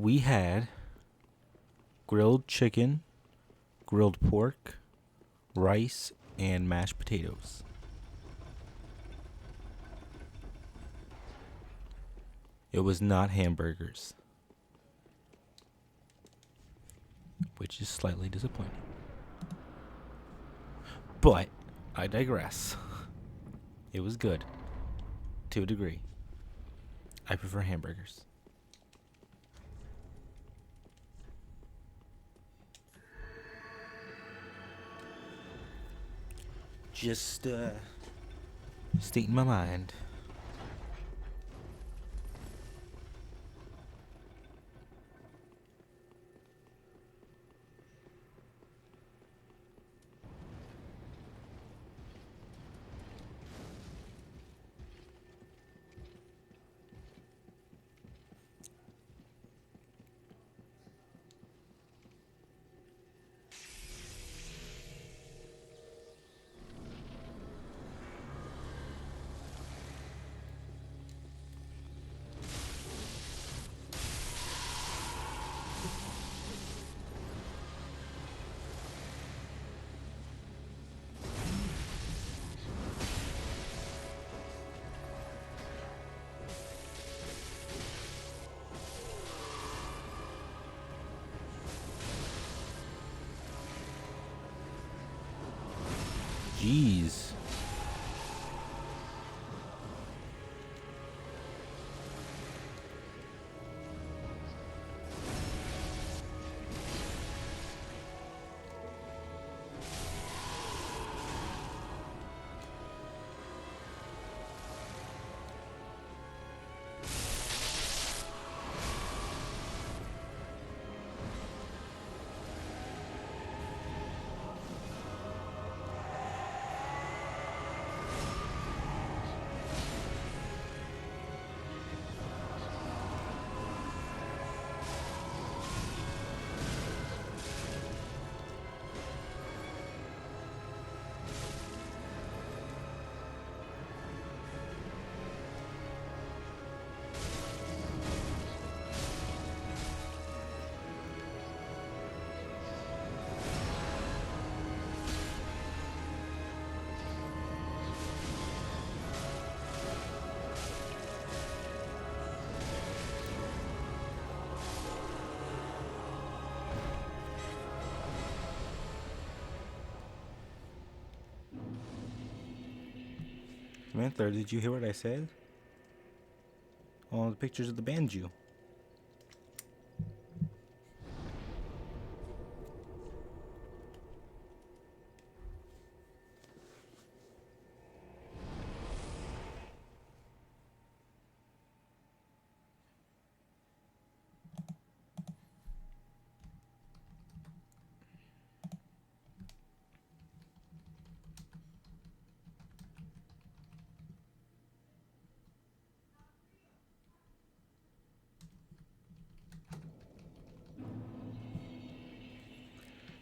We had grilled chicken, grilled pork, rice, and mashed potatoes. It was not hamburgers, which is slightly disappointing. But I digress. It was good, to a degree. I prefer hamburgers. Just stating my mind. Jeez. Samantha, did you hear what I said? All the pictures of the banjo.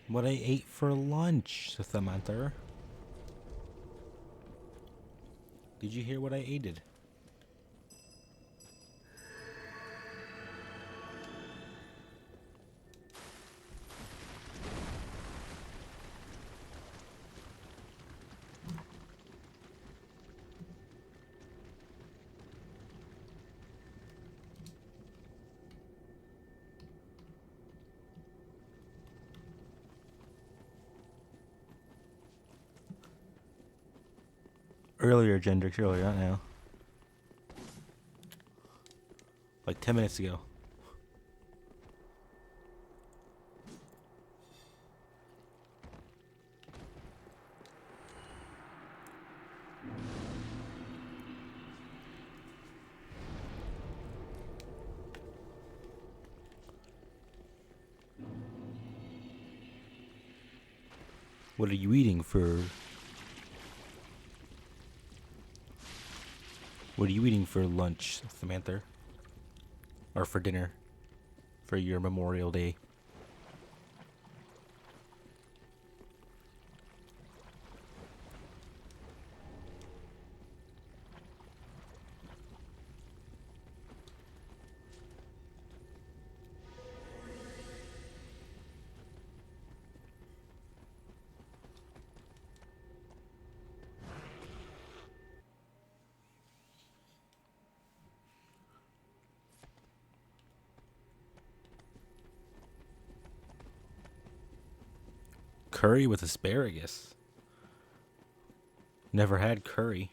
What I ate for lunch, Samantha. Did you hear what I ate? Earlier, Gendrix, earlier, not now. Like 10 minutes ago. What are you eating for? What are you eating for lunch, Samantha? Or for dinner? For your Memorial Day? Curry with asparagus. Never had curry.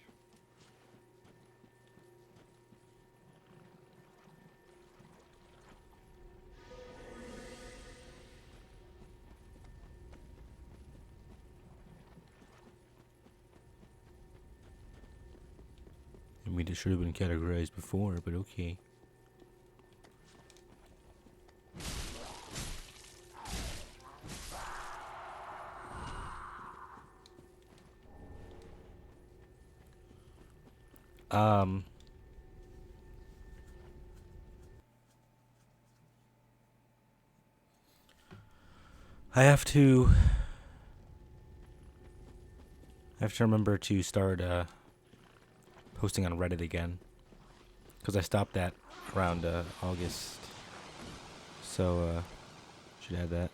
I mean, it should have been categorized before, but okay. Um, I have to remember to start posting on Reddit again, because I stopped that around August. So should add that.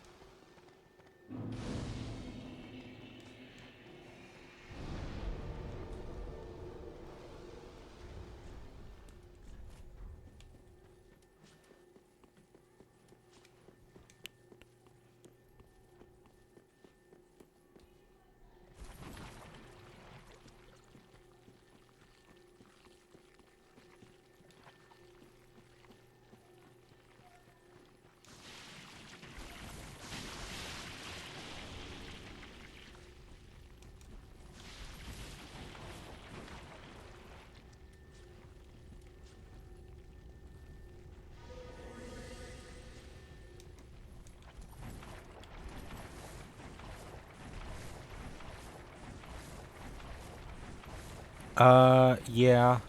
Yeah.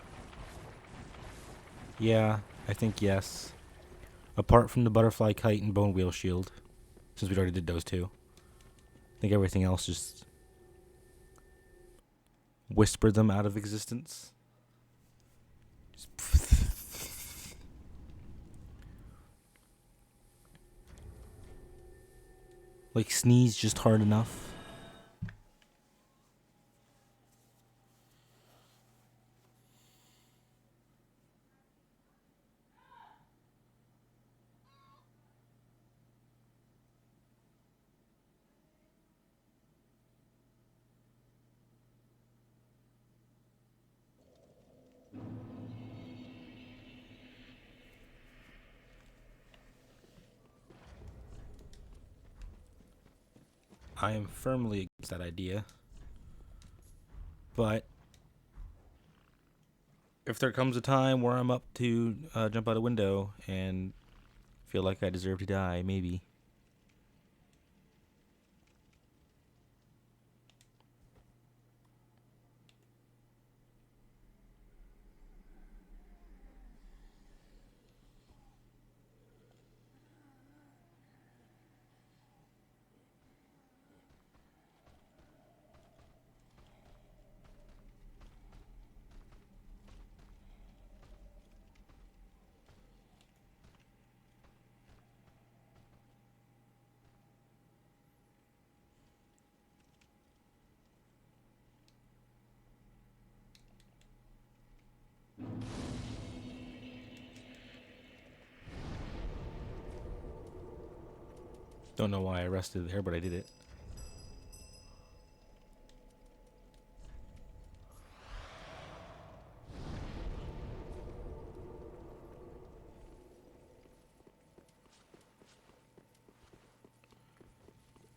Yeah, I think yes. Apart from the butterfly kite and bone wheel shield, since we already did those two. I think everything else just whisper them out of existence. Like sneeze just hard enough. I am firmly against that idea. But if there comes a time where I'm up to jump out a window and feel like I deserve to die, maybe. Don't know why I rested there, but I did it.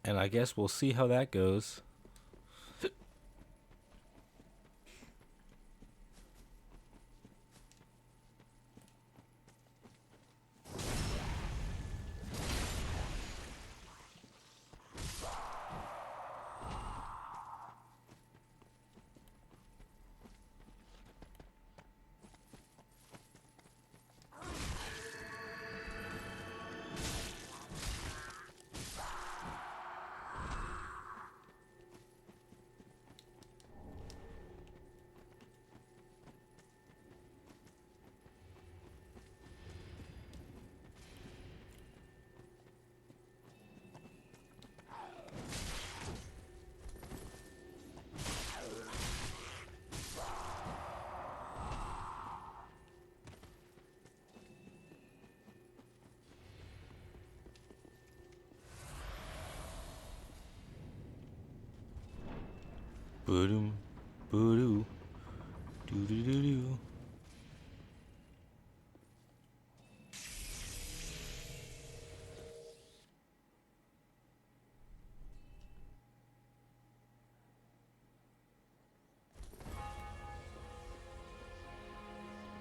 And I guess we'll see how that goes. Boodoo. Boodoo. Doo doo doo doo.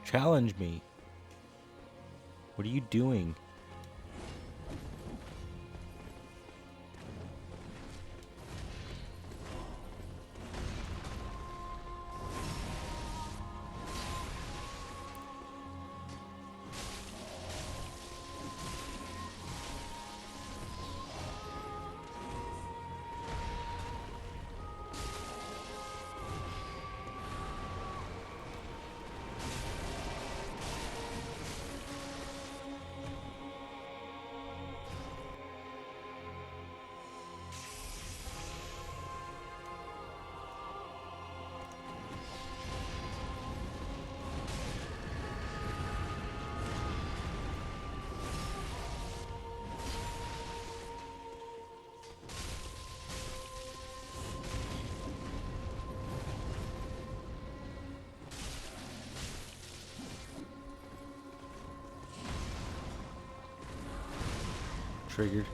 Challenge me. What are you doing? Triggered.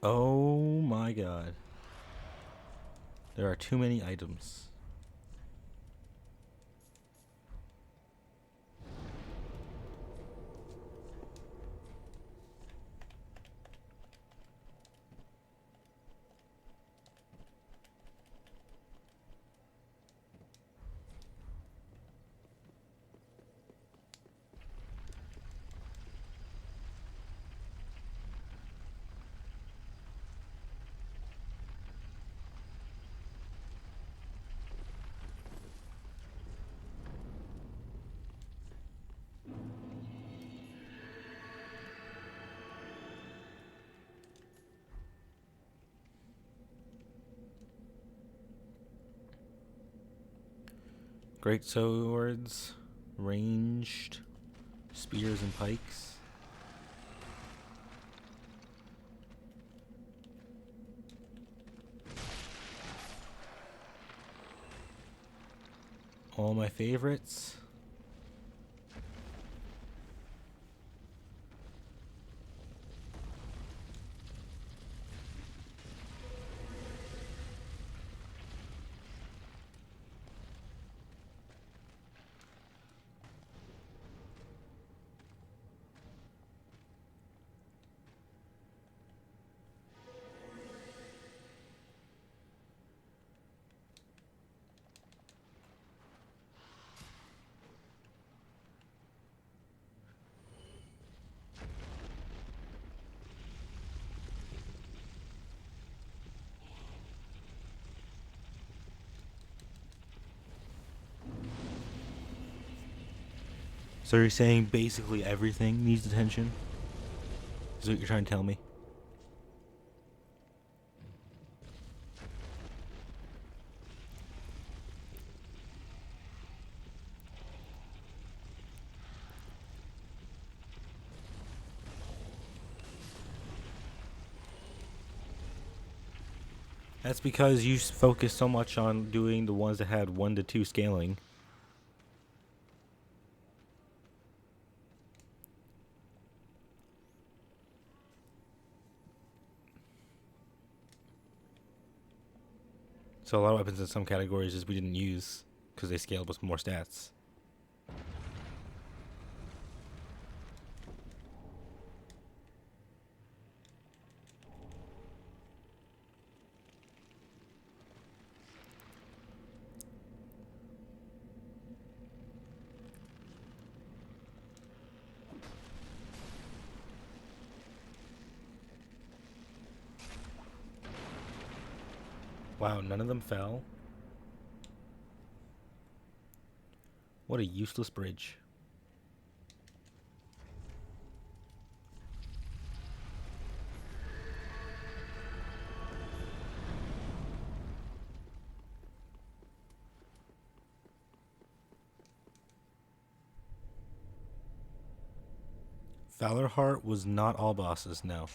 Oh my god. There are too many items. Great swords, ranged spears and pikes. All my favorites. So you're saying basically everything needs attention? Is what you're trying to tell me? That's because you focused so much on doing the ones that had 1 to 2 scaling. So a lot of weapons in some categories just we didn't use because they scaled with more stats. Wow, none of them fell? What a useless bridge. Valorheart was not all bosses, no.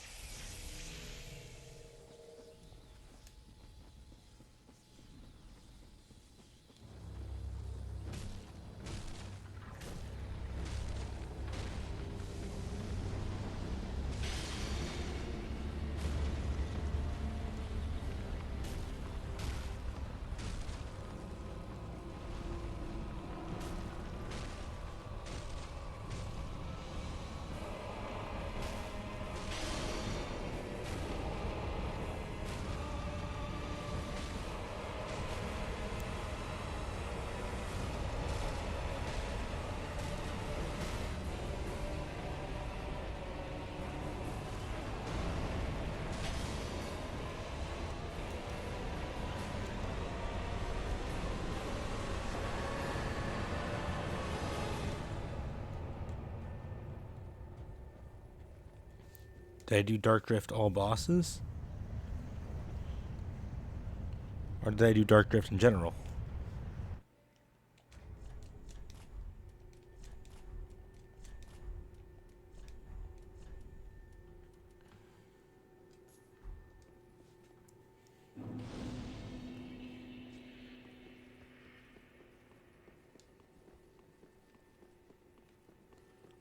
Did I do Dark Drift all bosses? Or did I do Dark Drift in general?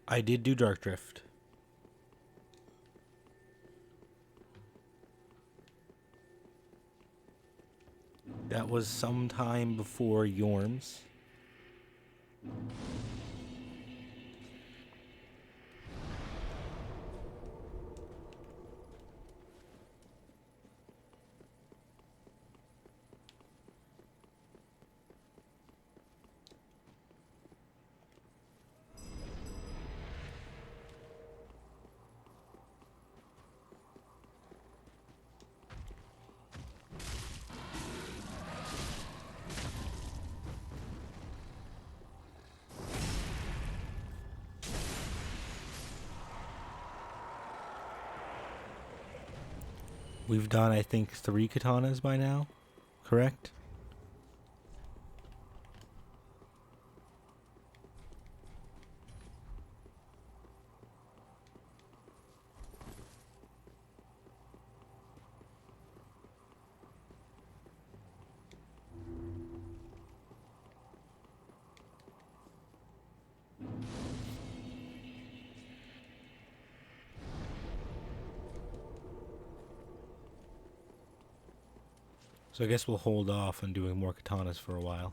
I did do Dark Drift. That was sometime before Yorms. We've done, I think, 3 katanas by now, correct? So I guess we'll hold off on doing more katanas for a while.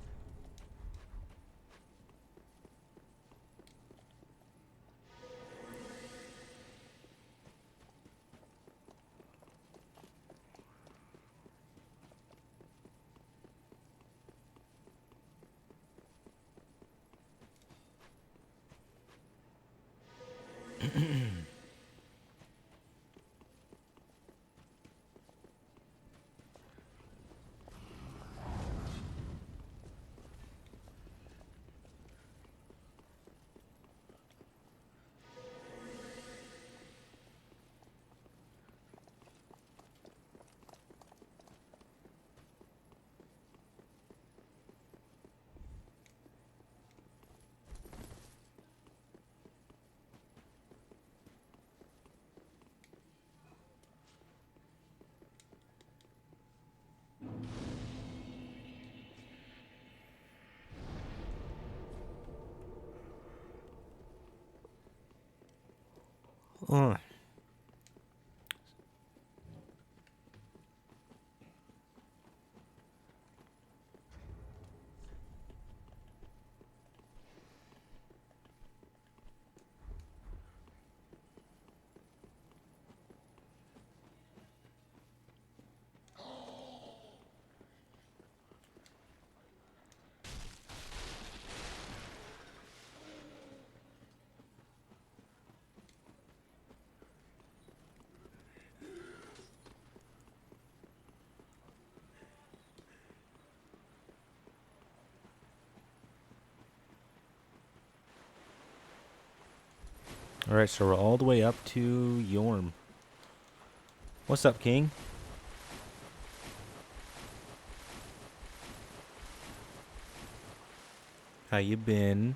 Ugh. Alright, so we're all the way up to Yorm. What's up, King? How you been?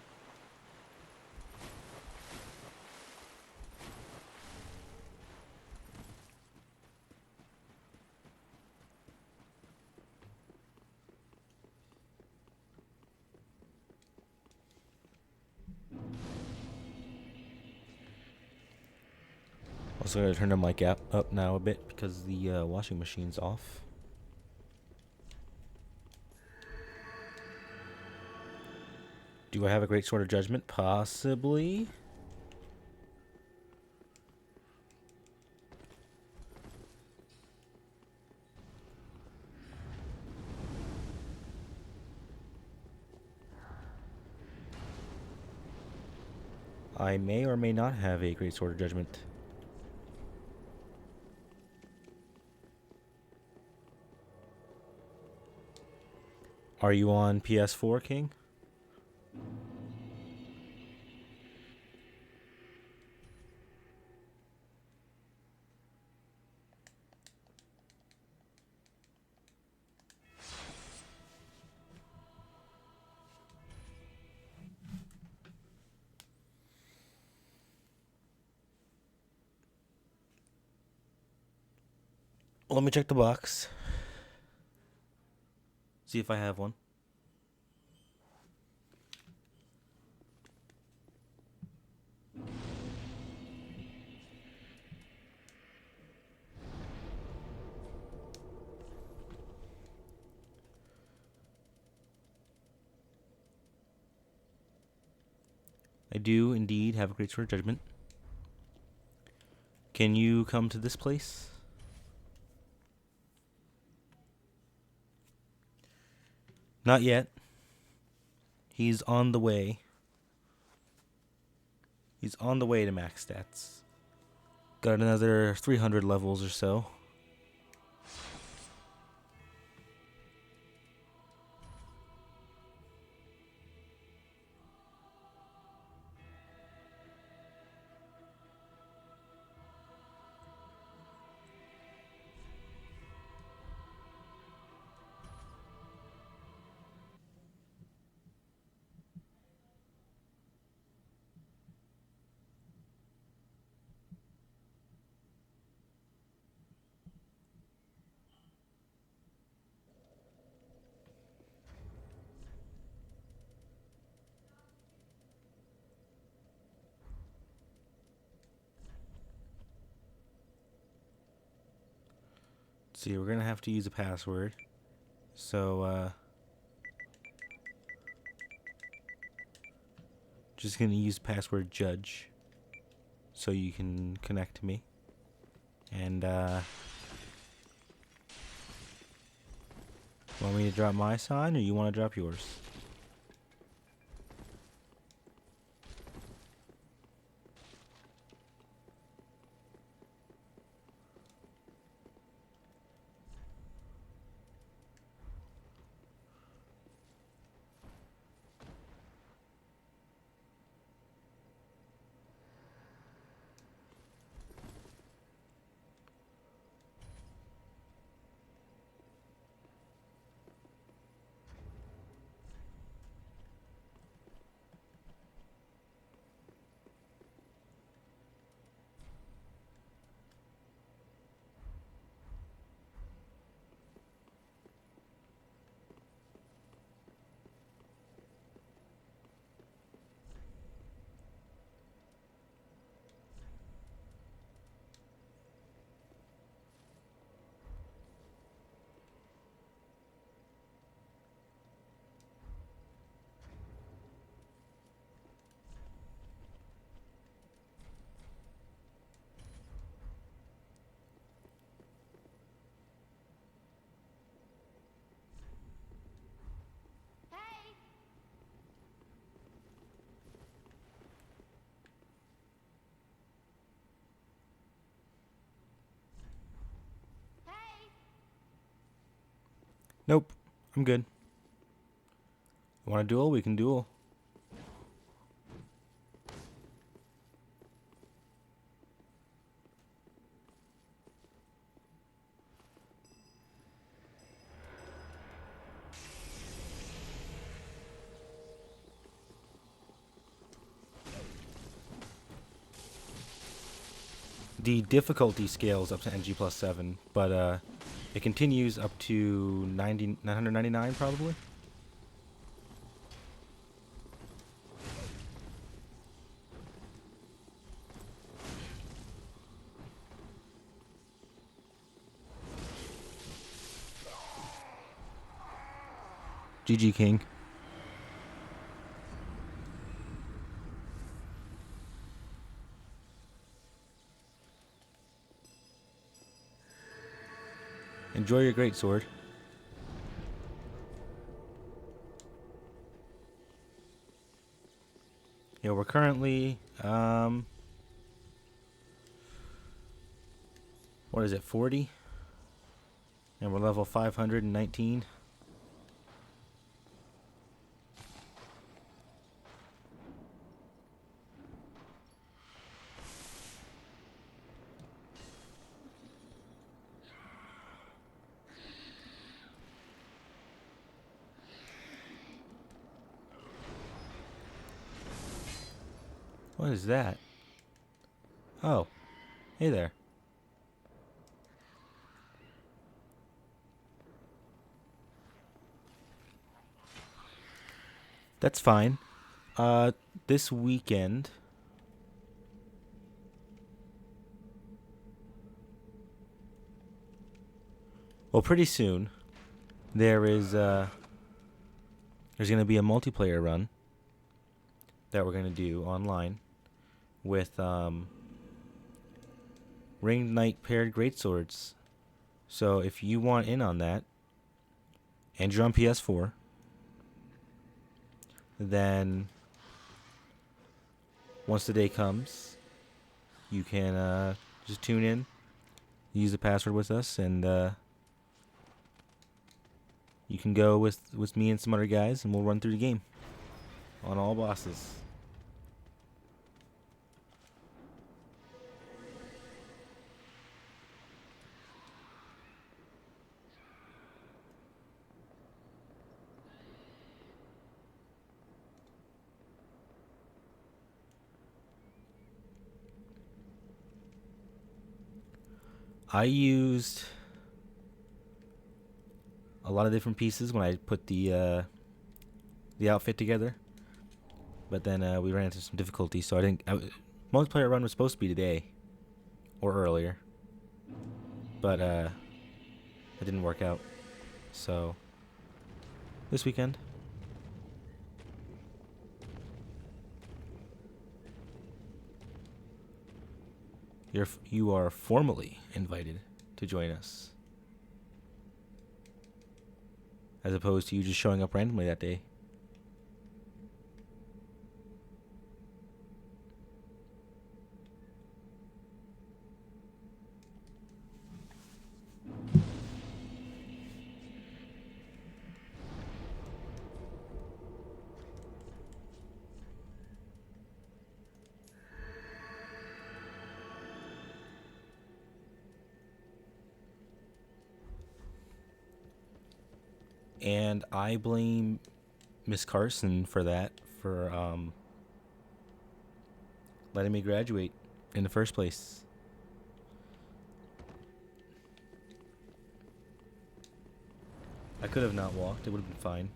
Also gonna turn the mic up now a bit because the washing machine's off. Do I have a great sword of judgment? Possibly. I may or may not have a great sword of judgment. Are you on PS4, King? Let me check the box. See if I have one. I do indeed have a great sword of judgment. Can you come to this place? Not yet. He's on the way. He's on the way to max stats. Got another 300 levels or so. See, we're gonna have to use a password. So, just gonna use password judge so you can connect to me. And, want me to drop my sign or you want to drop yours? Nope, I'm good. Want to duel? We can duel. the difficulty scales up to NG+7, but it continues up to 999 probably. GG King. Enjoy your great sword. Yeah, we're currently what is it, 40? And we're level 519. What is that? Oh, hey there. That's fine. This weekend, well, pretty soon, there's gonna be a multiplayer run that we're gonna do online with Ringed Knight paired greatswords. So if you want in on that, and you're on PS4, then once the day comes, you can just tune in, use the password with us, and you can go with me and some other guys, and we'll run through the game on all bosses. I used a lot of different pieces when I put the outfit together, but then we ran into some difficulties, so I didn't. Multiplayer run was supposed to be today or earlier, but it didn't work out. So this weekend. You are formally invited to join us, as opposed to you just showing up randomly that day. And I blame Miss Carson for that, for letting me graduate in the first place. I could have not walked, it would have been fine.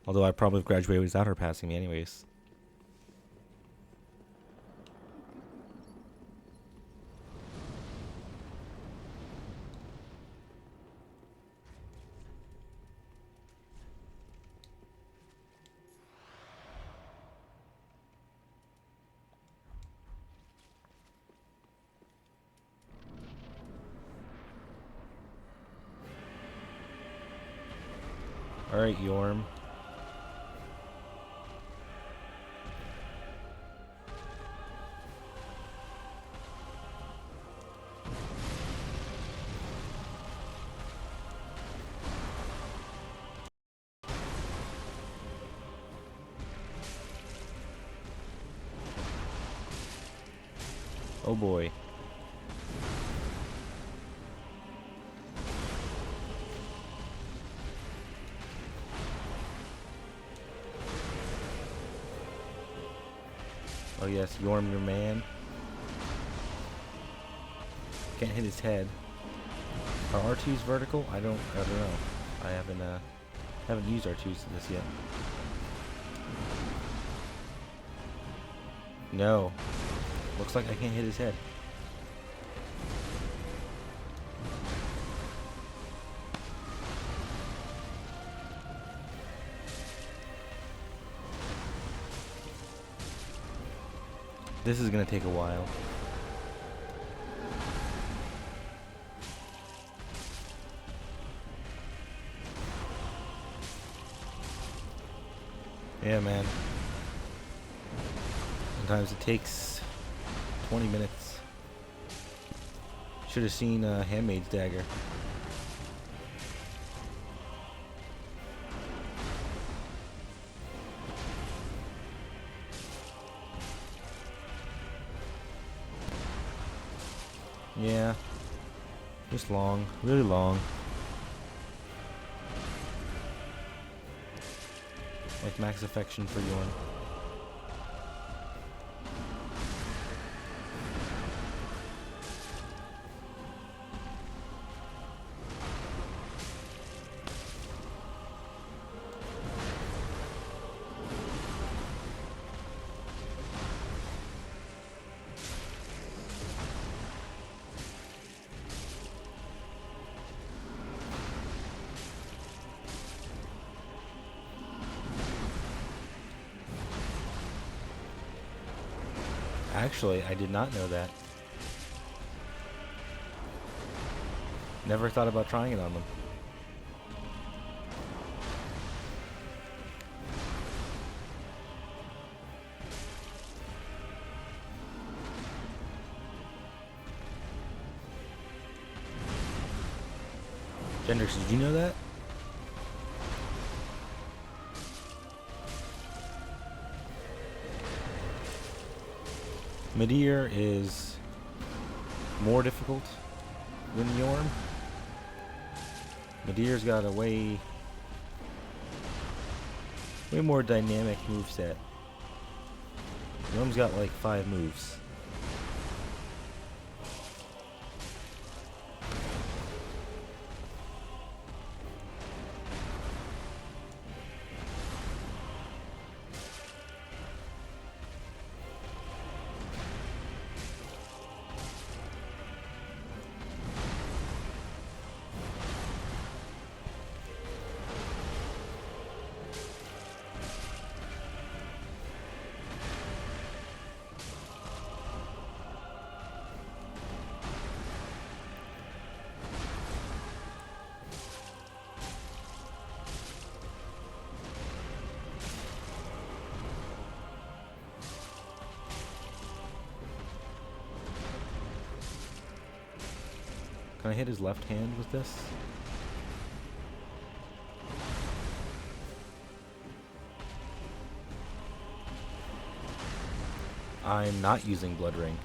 Although I probably have graduated without her passing me anyways. Alright, Yorm. Oh boy. Yorm your man. Can't hit his head. Are R2s vertical? I don't know. I haven't used R2s to this yet. No. Looks like I can't hit his head. This is gonna take a while. Yeah, man. Sometimes it takes 20 minutes. Should have seen Handmaid's Dagger. Yeah. Just long. Really long. Like max affection for Yorn. Actually, I did not know that. Never thought about trying it on them. Gendrix, did you know that? Midir is more difficult than Yorm. Midir's got a way more dynamic moveset. Yorm's got like 5 moves. Can I hit his left hand with this? I'm not using Blood Ring.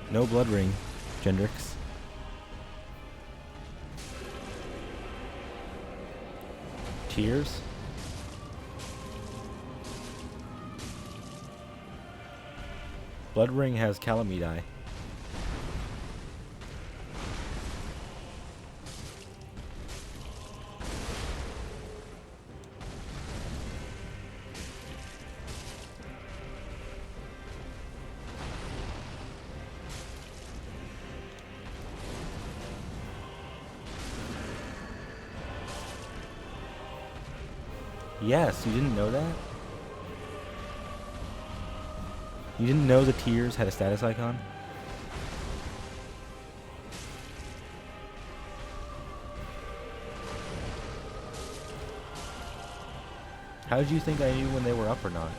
No Blood Ring, Gendrix. Tears? Blood Ring has Calamity. Yes, you didn't know that? You didn't know the Tears had a status icon? How did you think I knew when they were up or not?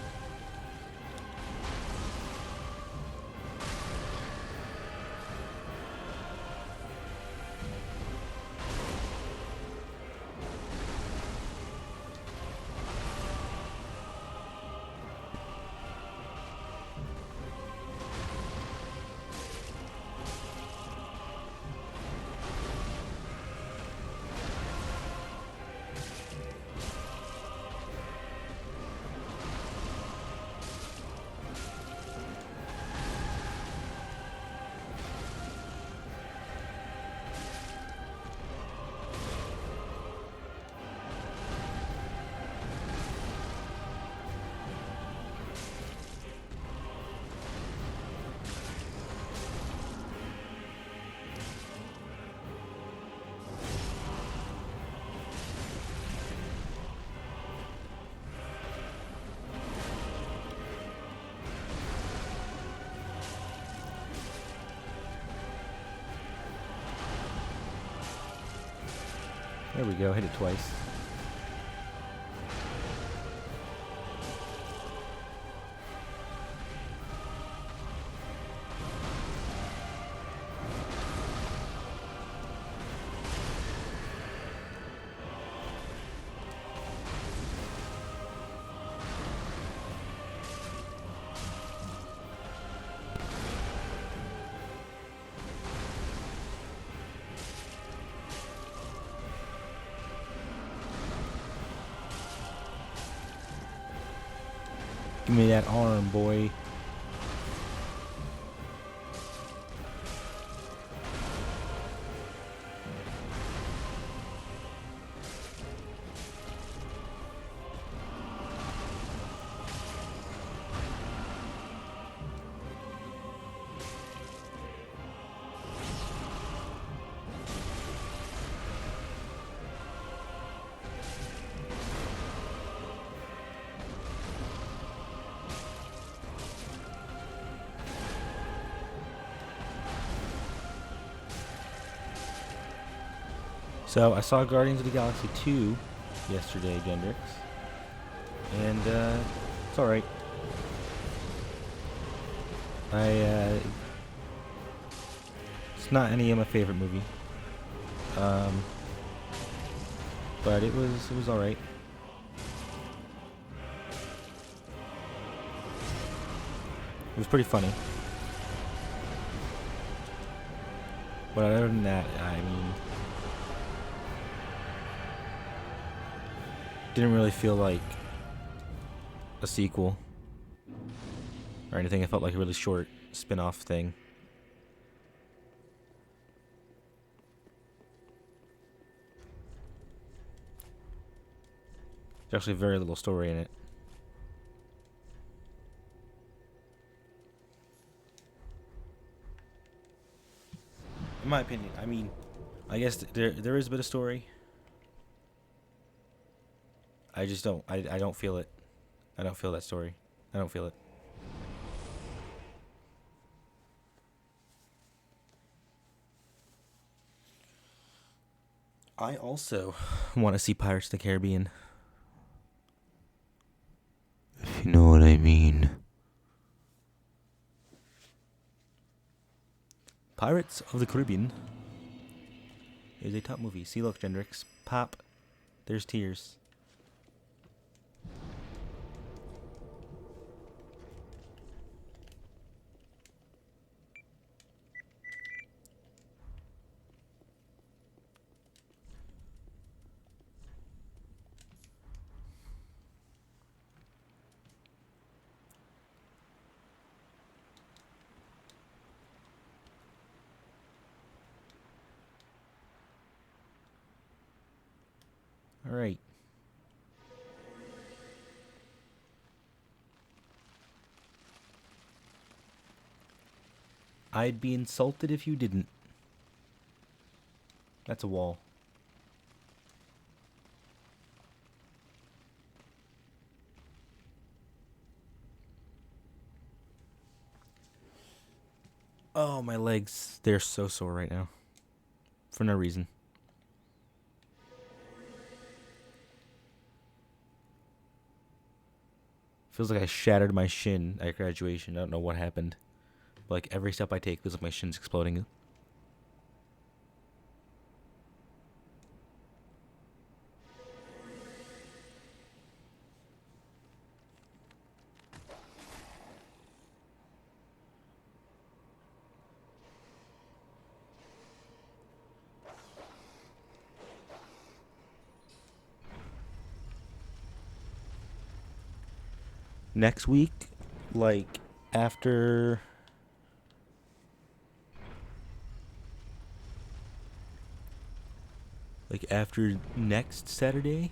There we go, hit it twice. Give me that arm, boy. So I saw Guardians of the Galaxy 2 yesterday, Gendrix, and it's alright. It's not any of my favorite movie, but it was alright. It was pretty funny. But other than that, I mean, didn't really feel like a sequel or anything. It felt like a really short spin-off thing. There's actually very little story in it. In my opinion, I mean, I guess there is a bit of story. I just don't. I don't feel it. I don't feel that story. I don't feel it. I also want to see Pirates of the Caribbean. If you know what I mean. Pirates of the Caribbean is a top movie. See, look, Gendrix. Pop. There's tears. All right. I'd be insulted if you didn't. That's a wall. Oh, my legs. They're so sore right now. For no reason. Feels like I shattered my shin at graduation. I don't know what happened. But like every step I take feels like my shin's exploding. Next week, like after next Saturday,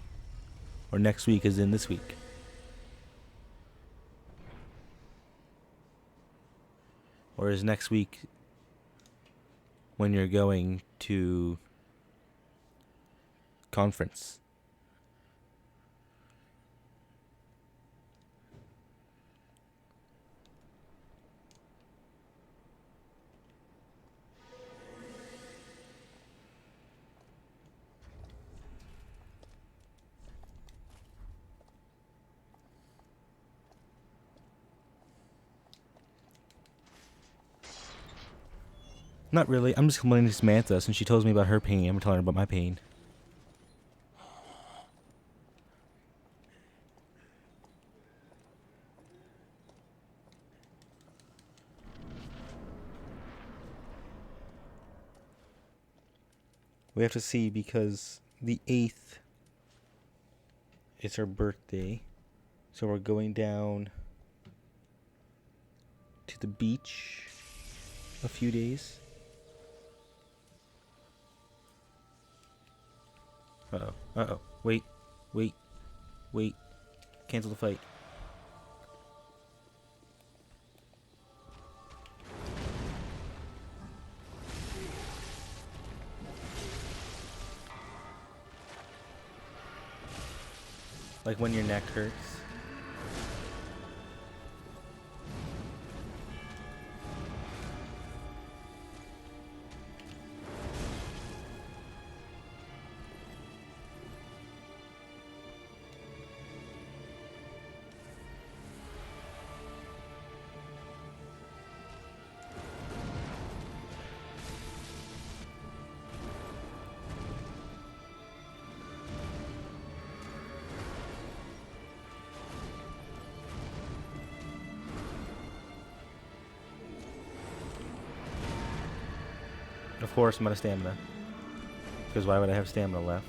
or next week as in this week. Or is next week when you're going to conference? Not really. I'm just complaining to Samantha since she tells me about her pain. I'm telling her about my pain. We have to see because the 8th is her birthday. So we're going down to the beach a few days. Uh-oh. Uh-oh. Wait. Wait. Wait. Cancel the fight. Like when your neck hurts. Of course, I'm out of stamina. Because why would I have stamina left?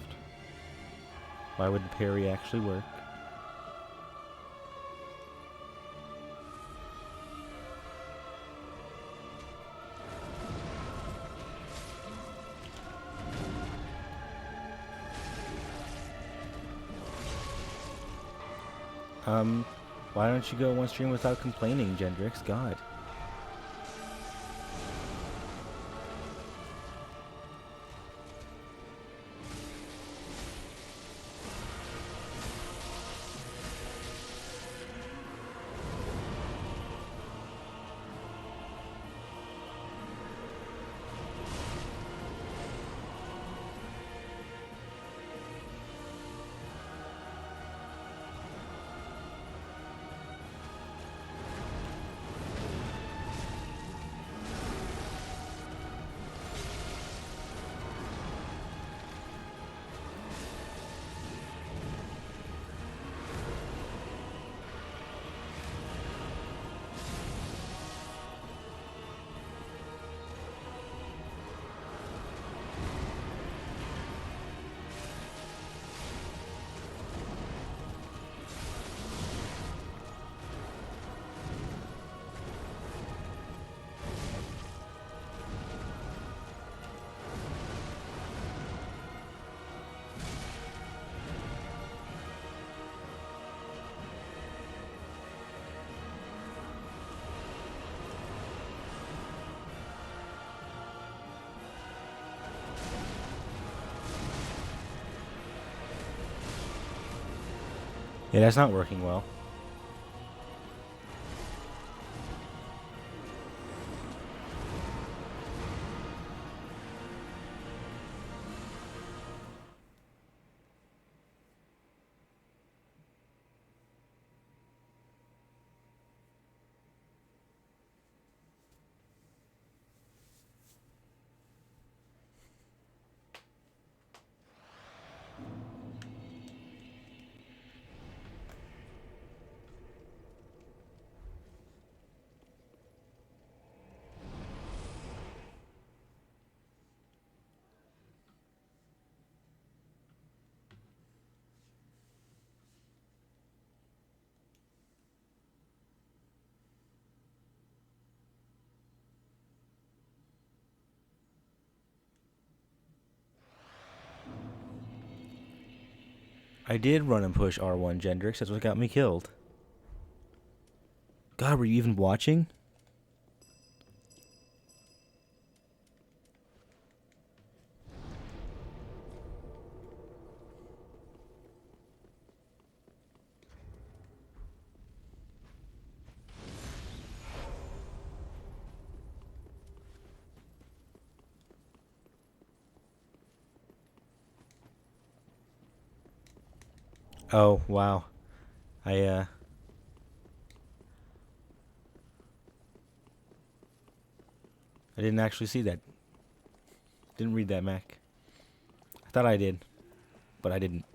Why would the parry actually work? Why don't you go one stream without complaining, Gendrix? God. Yeah, that's not working well. I did run and push R1, Gendrix. That's what got me killed. God, were you even watching? Oh, wow. I, I didn't actually see that. Didn't read that, Mac. I thought I did, but I didn't.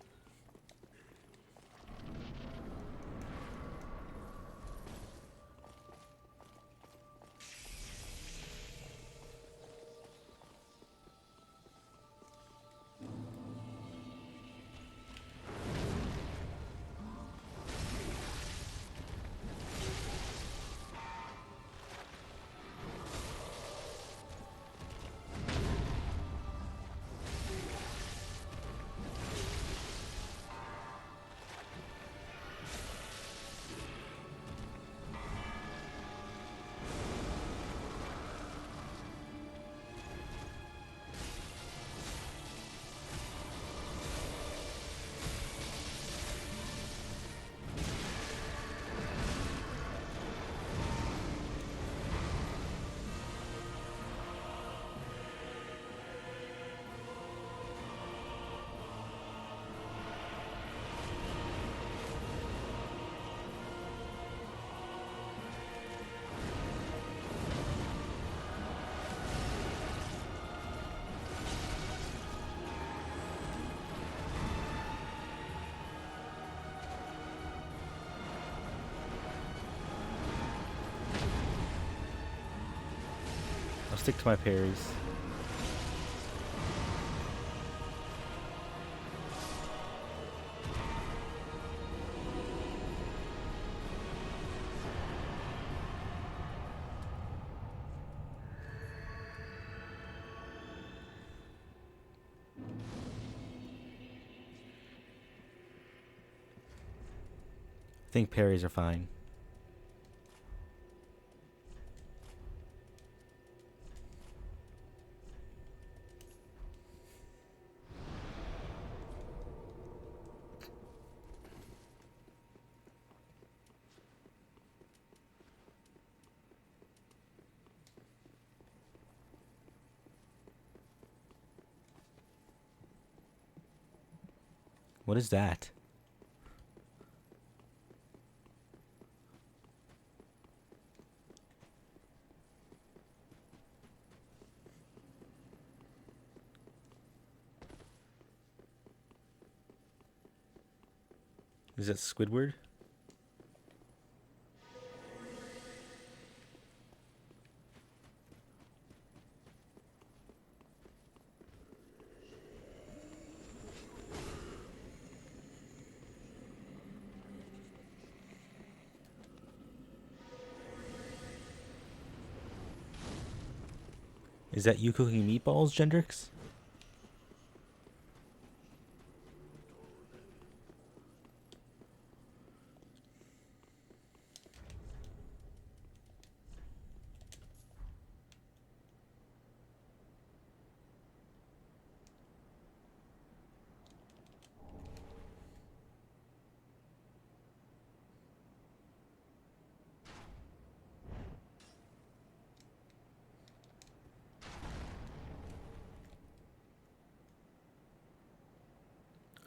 I'll stick to my parries. I think parries are fine. What is that? Is that Squidward? Is that you cooking meatballs, Gendrix?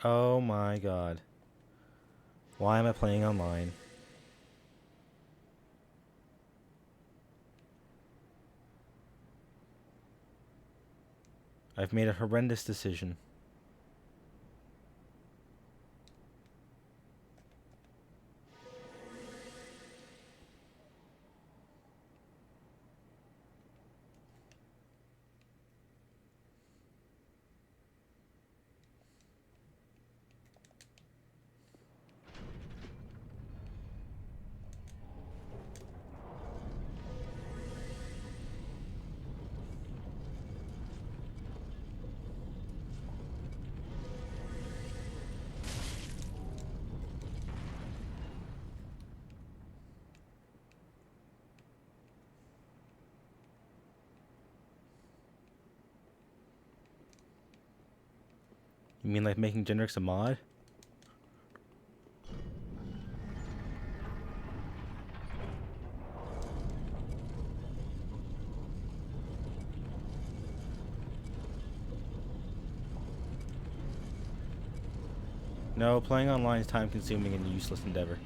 Oh my god. Why am I playing online? I've made a horrendous decision. You mean like making Gendrix a mod? No, playing online is time consuming and a useless endeavor.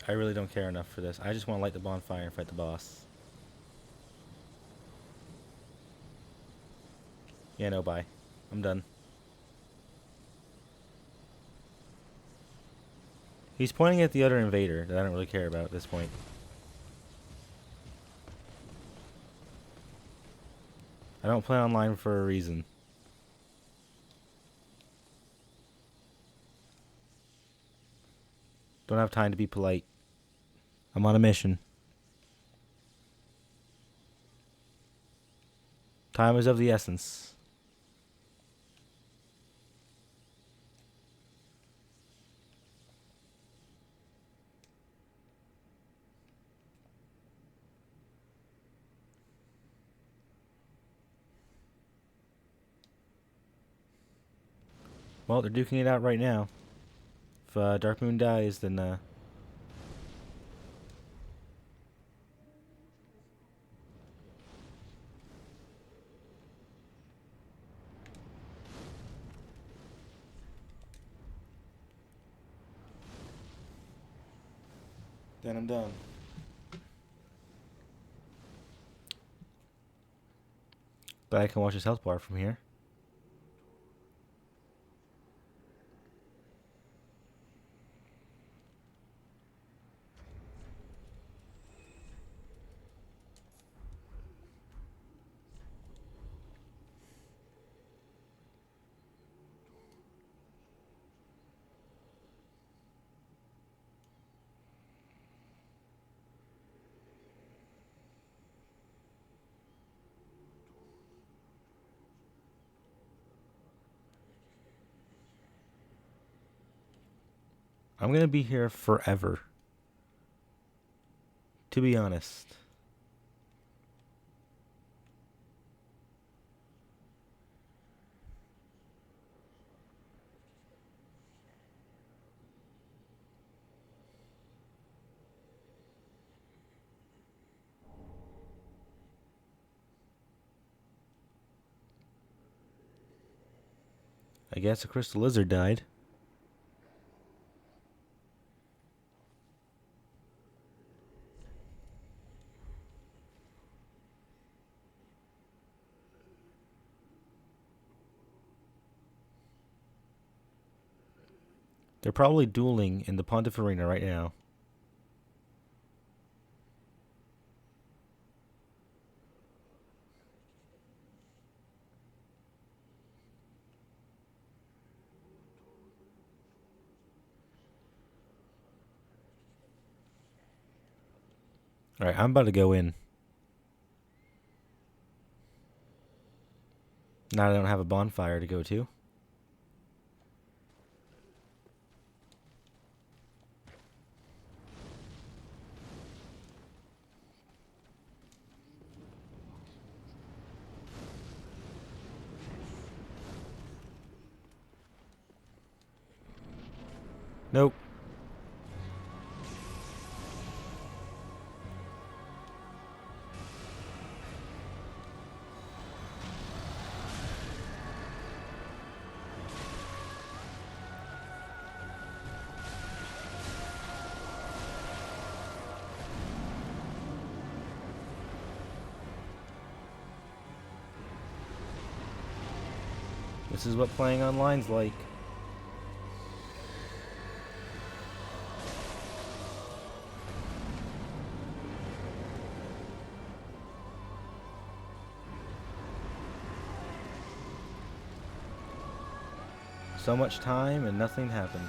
I really don't care enough for this. I just want to light the bonfire and fight the boss. Yeah, no, bye. I'm done. He's pointing at the other invader that I don't really care about at this point. I don't play online for a reason. Don't have time to be polite. I'm on a mission. Time is of the essence. Well, they're duking it out right now. If Dark Moon dies, then I'm done. But I can watch his health bar from here. I'm gonna be here forever. To be honest. I guess a crystal lizard died. They're probably dueling in the Pontiff Arena right now. Alright, I'm about to go in. Now I don't have a bonfire to go to. Nope. This is what playing online's like. So much time and nothing happened.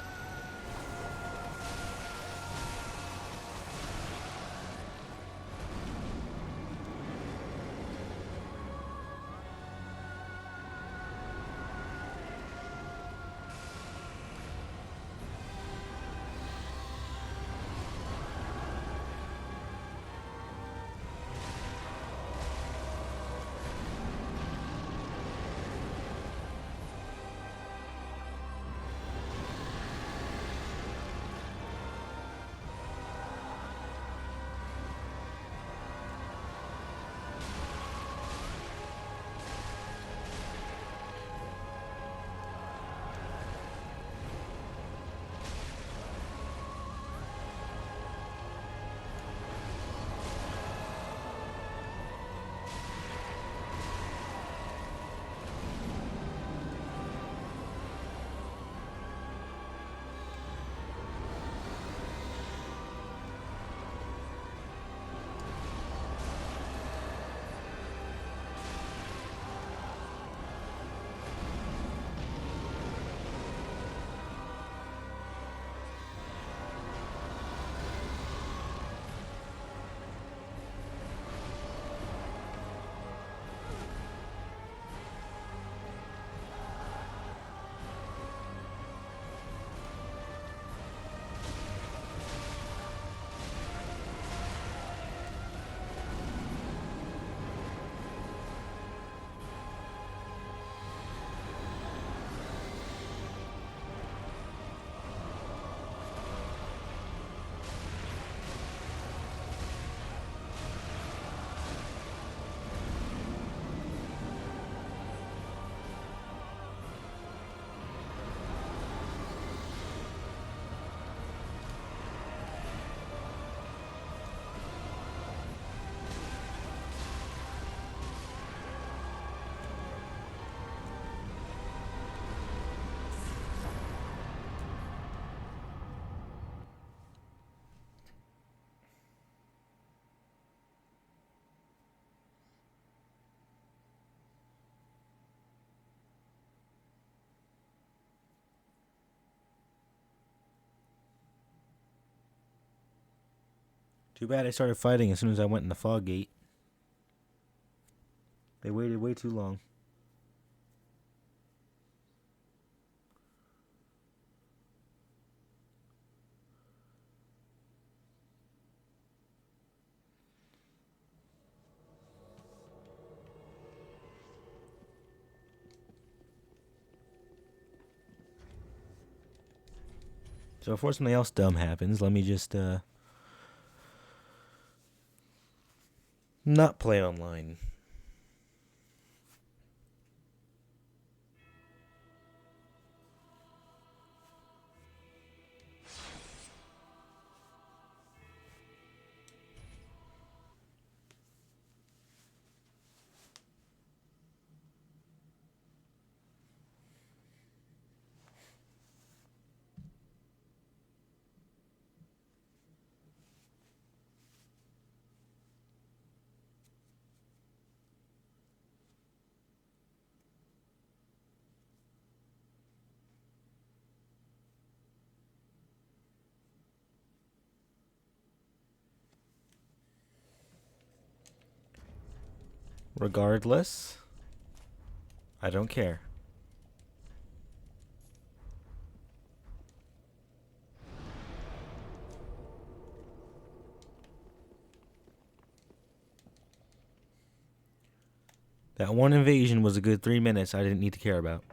Too bad I started fighting as soon as I went in the fog gate. They waited way too long. So before something else dumb happens, let me just not play online. Regardless, I don't care. That one invasion was a good 3 minutes I didn't need to care about.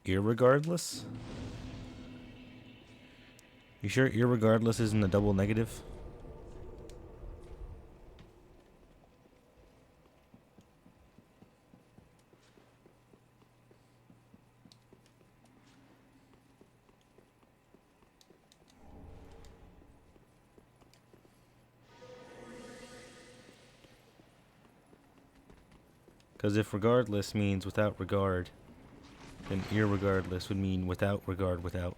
Irregardless? You sure irregardless isn't a double negative? Because if regardless means without regard, then irregardless would mean without regard without.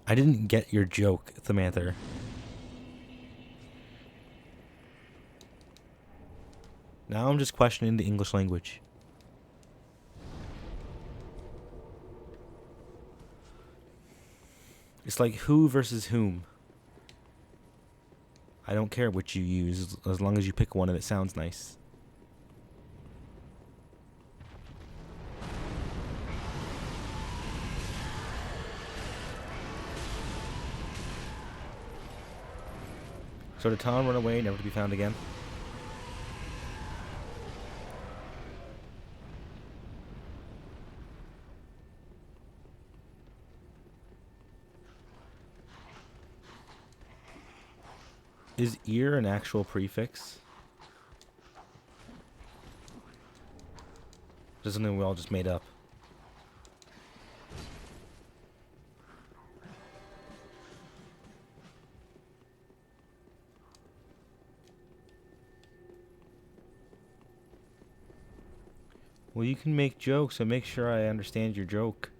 I didn't get your joke, Samantha. Now I'm just questioning the English language. It's like who versus whom. I don't care what you use as long as you pick one and it sounds nice. So did Tom run away, never to be found again? Is ear an actual prefix? Just something we all just made up. Well, you can make jokes, so make sure I understand your joke.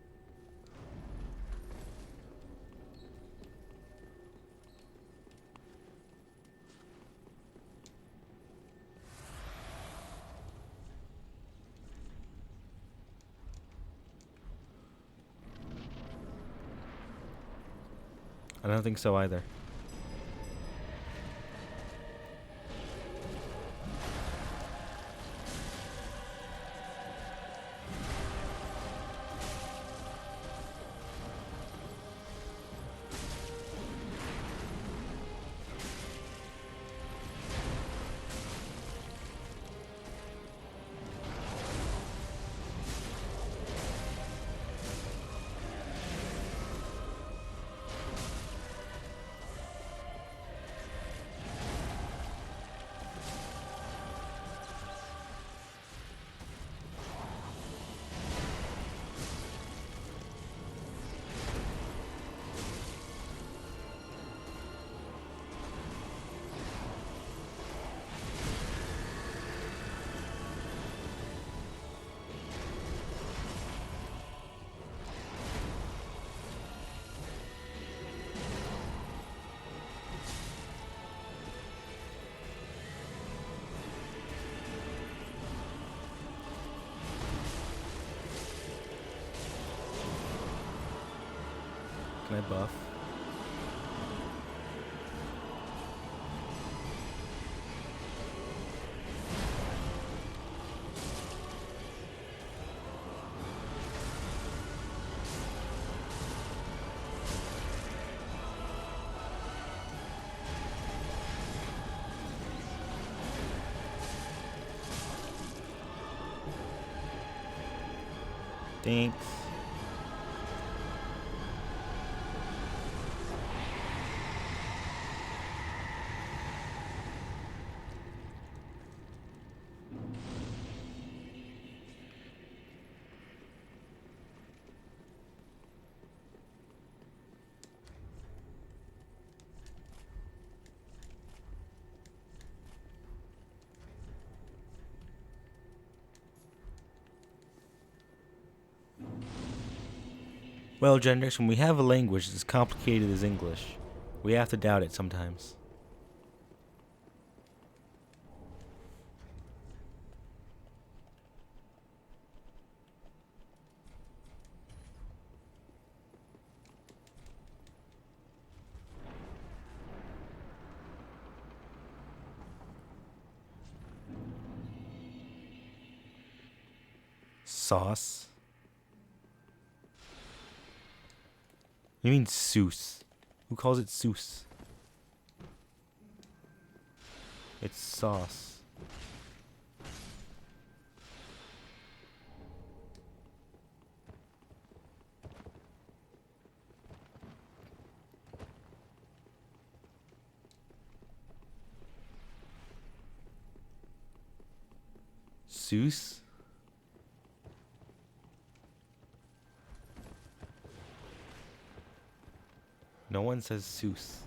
I don't think so either. Can I buff? Thanks. Well, Gendrix, when we have a language as complicated as English, we have to doubt it sometimes. Sauce? You mean Seuss? Who calls it Seuss? It's sauce. Seuss? No one says Seuss.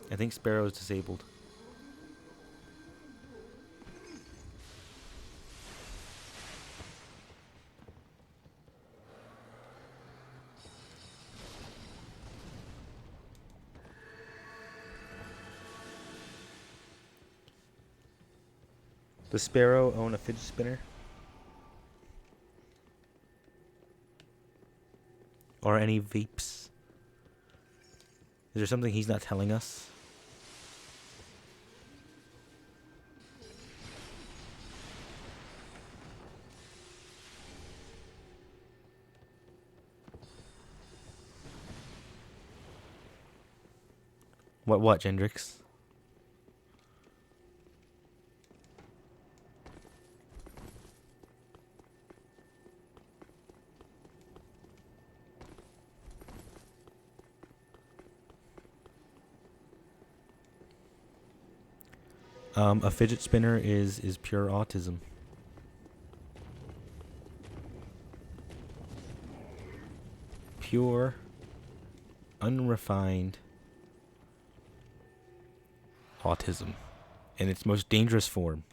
I think Sparrow is disabled. Does Sparrow own a fidget spinner? Or any vapes? Is there something he's not telling us? What, Gendrix? A fidget spinner is pure autism. Pure, unrefined autism in its most dangerous form.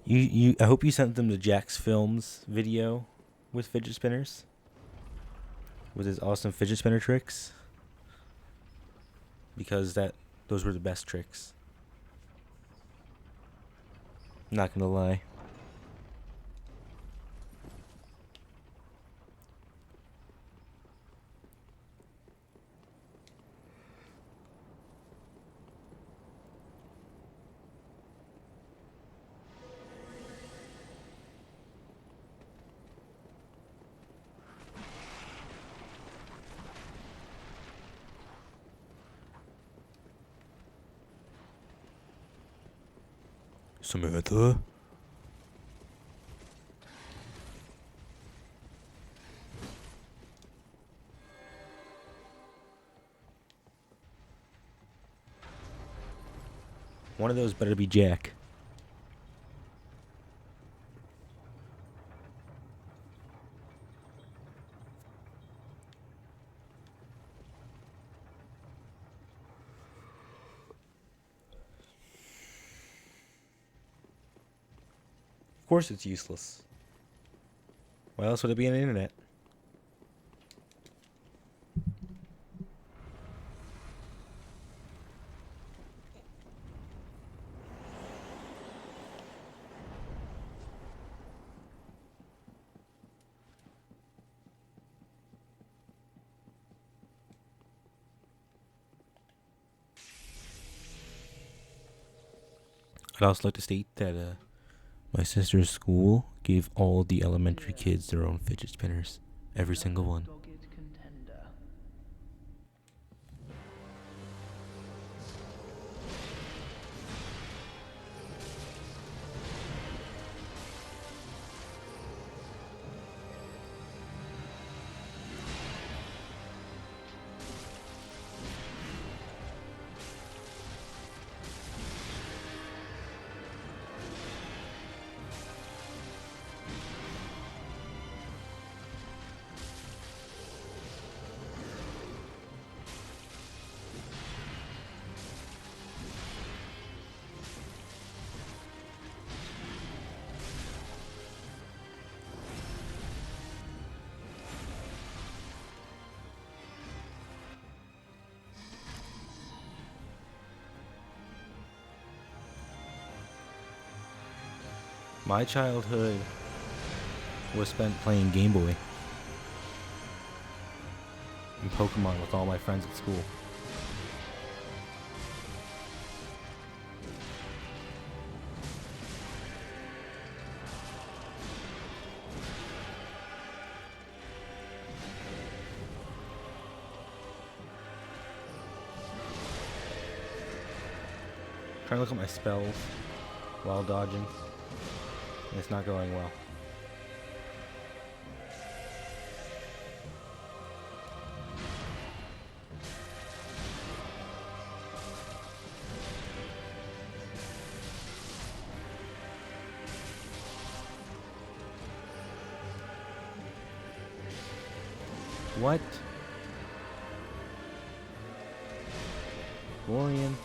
I hope you sent them the Jack's Films video with fidget spinners. With his awesome fidget spinner tricks. Because those were the best tricks. Not gonna lie. Samantha? One of those better be Jack. Of course it's useless. Why else would it be on the internet? I'd also like to state that my sister's school gave all the elementary kids their own fidget spinners. Every single one. My childhood was spent playing Game Boy and Pokemon with all my friends at school. Trying to look at my spells while dodging. It's not going well. What? Lorian.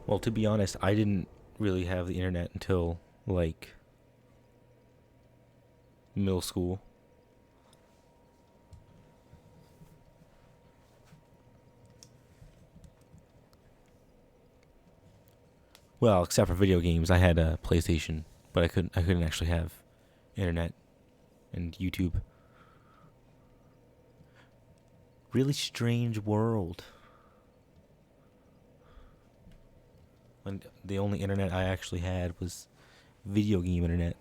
Well, to be honest, I didn't really have the internet until, like, middle school. Well, except for video games, I had a PlayStation, but I couldn't actually have internet and YouTube. Really strange world. When the only internet I actually had was video game internet.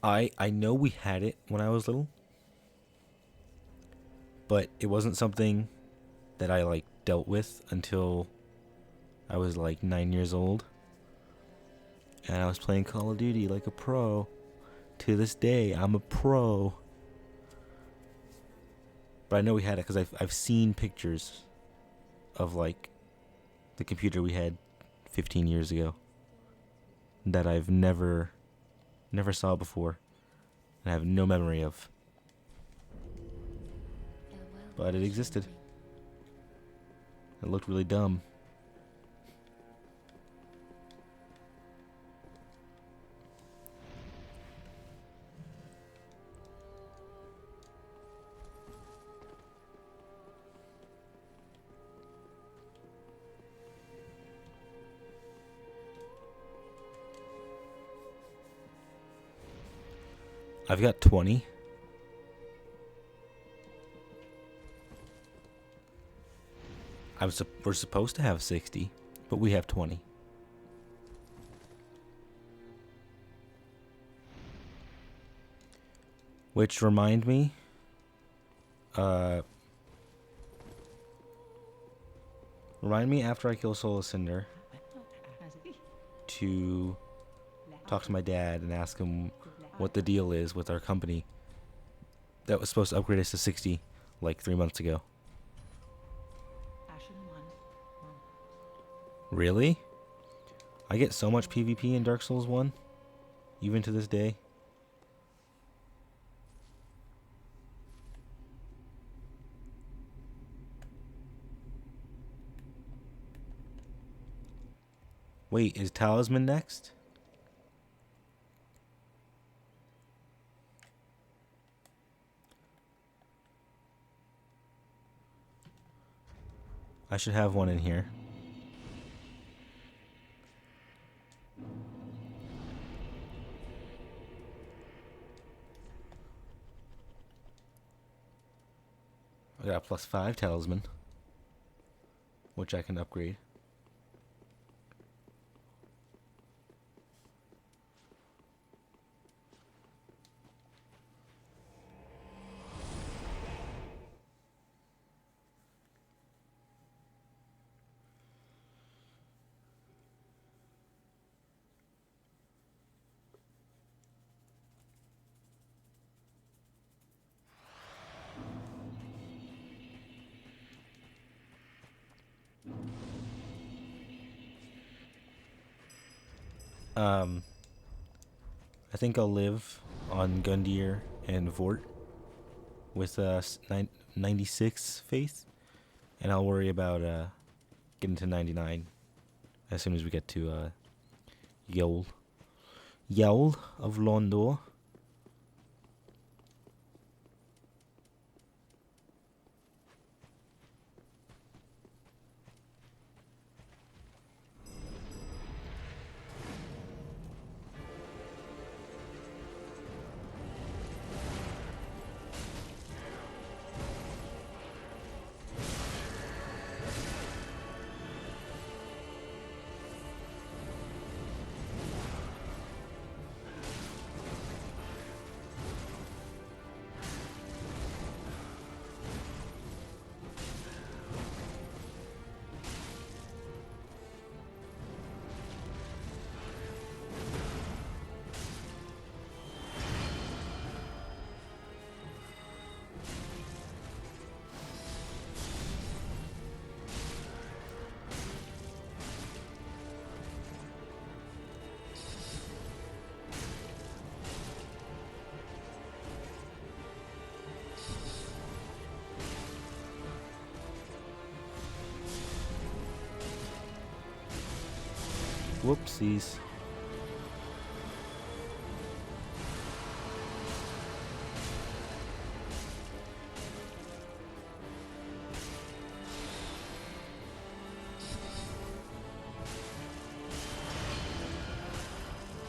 I know we had it when I was little, but it wasn't something that I like dealt with until I was like 9 years old, and I was playing Call of Duty like a pro. To this day, I'm a pro. But I know we had it because I've seen pictures of like the computer we had 15 years ago that I've never saw before, and I have no memory of. But it existed. It looked really dumb. I've got 20. We're supposed to have 60, but we have 20. Which remind me, after I kill Solar Cinder to talk to my dad and ask him what the deal is with our company that was supposed to upgrade us to 60 like 3 months ago. Really? I get so much PvP in Dark Souls 1, even to this day. Wait, is Talisman next? I should have one in here. I got a +5 Talisman, which I can upgrade. I think I'll live on Gundyr and Vort with 96 faith, and I'll worry about getting to 99 as soon as we get to Yoel of Londor. Whoopsies.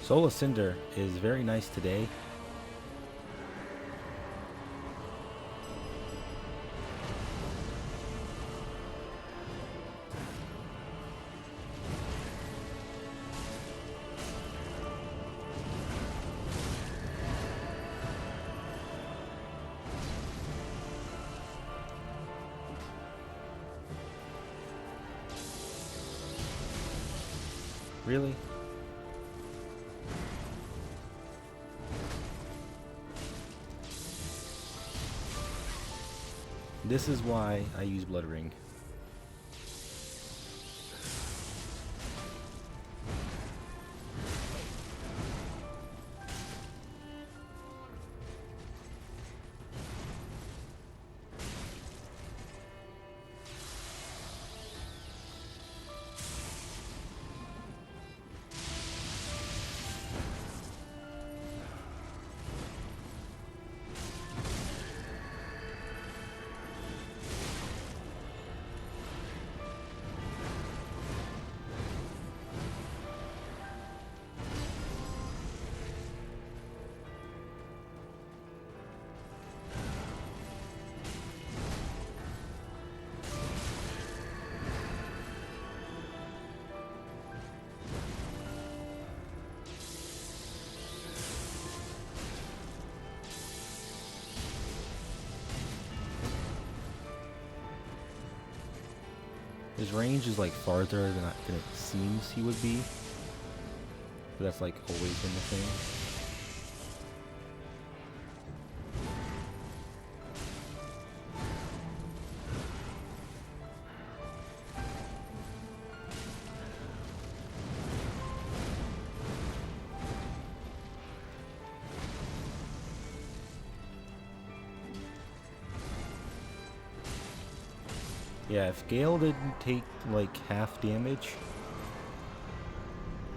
Solar Cinder is very nice today. Really? This is why I use Blood Ring. His range is like farther than it seems he would be. But that's like always been the thing. Yeah, if Gale didn't take like half damage,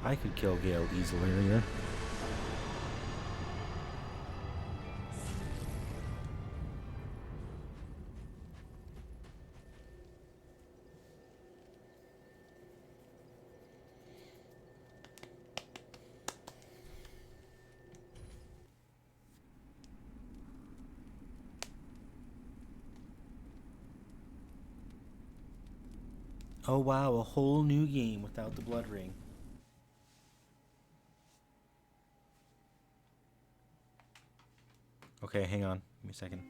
I could kill Gale easily here. Oh wow, a whole new game without the Blood Ring. Okay, hang on. Give me a second.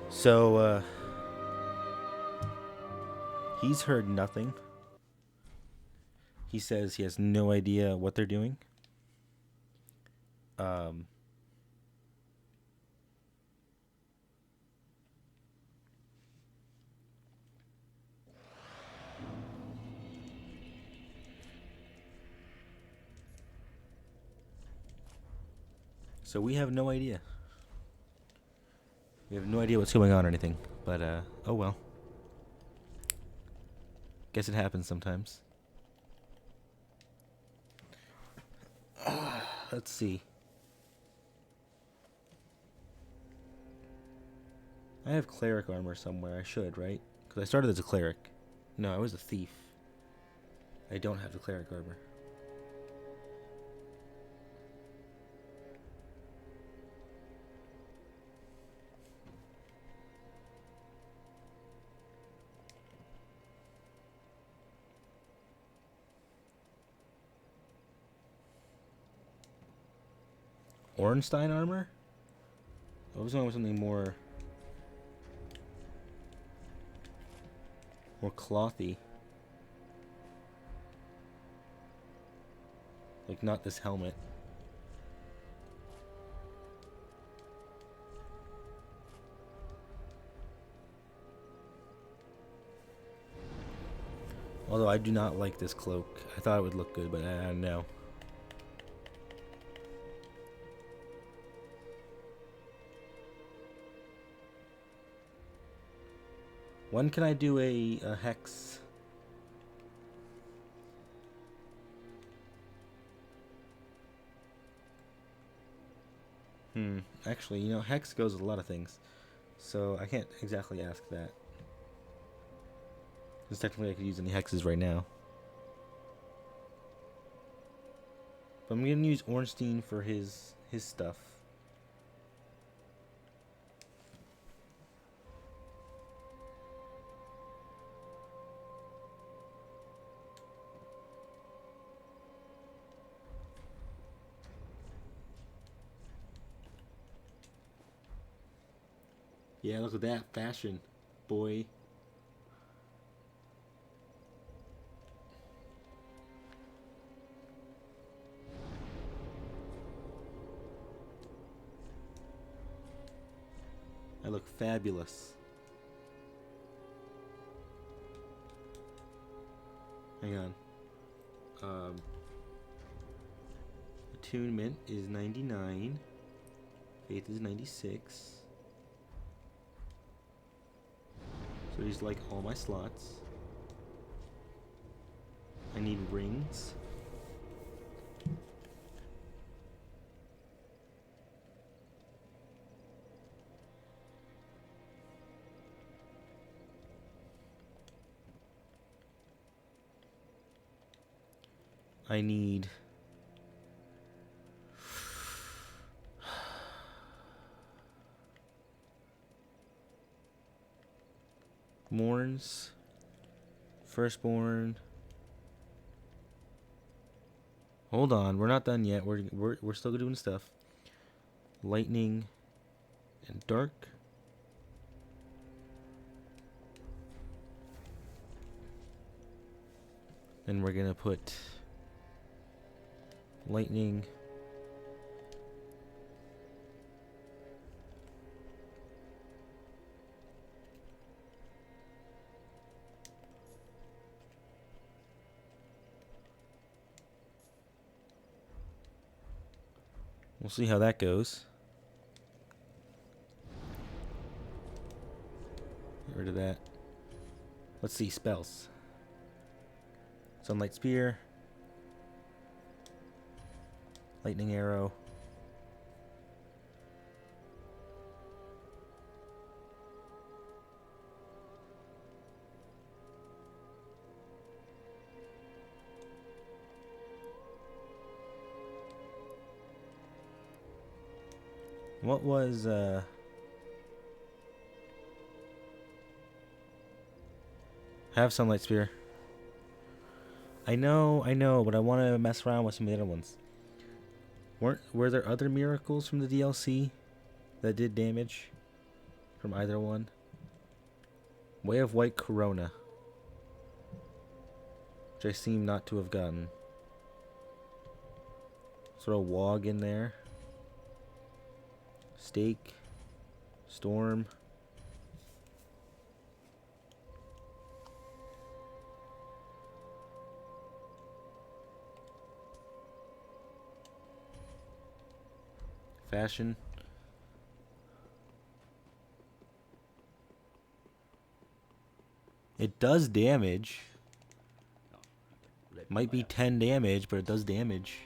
So, he's heard nothing. He says he has no idea what they're doing. So we have no idea. We have no idea what's going on or anything. But, oh well. Guess it happens sometimes. Let's see. I have cleric armor somewhere. I should, right? Because I started as a cleric. No, I was a thief. I don't have the cleric armor. Ornstein armor? I was going with something more clothy. Like not this helmet. Although I do not like this cloak. I thought it would look good, but no. When can I do a hex? Actually, you know, hex goes with a lot of things. So I can't exactly ask that. Because technically I could use any hexes right now. But I'm going to use Ornstein for his stuff. Yeah, look at that fashion, boy. I look fabulous. Hang on. Attunement is 99. Faith is 96. So these like all my slots. I need rings. I need Morns, Firstborn. Hold on, we're not done yet. We're still doing stuff. Lightning and Dark. Then we're gonna put Lightning. We'll see how that goes. Get rid of that. Let's see, spells. Sunlight Spear. Lightning Arrow. What was have Sunlight Spear. I know, but I want to mess around with some of the other ones. Were there other miracles from the DLC that did damage from either one? Way of White Corona, which I seem not to have gotten. Throw Wog in there. Stake. Storm. Fashion. It does damage. Might be 10 damage, but it does damage.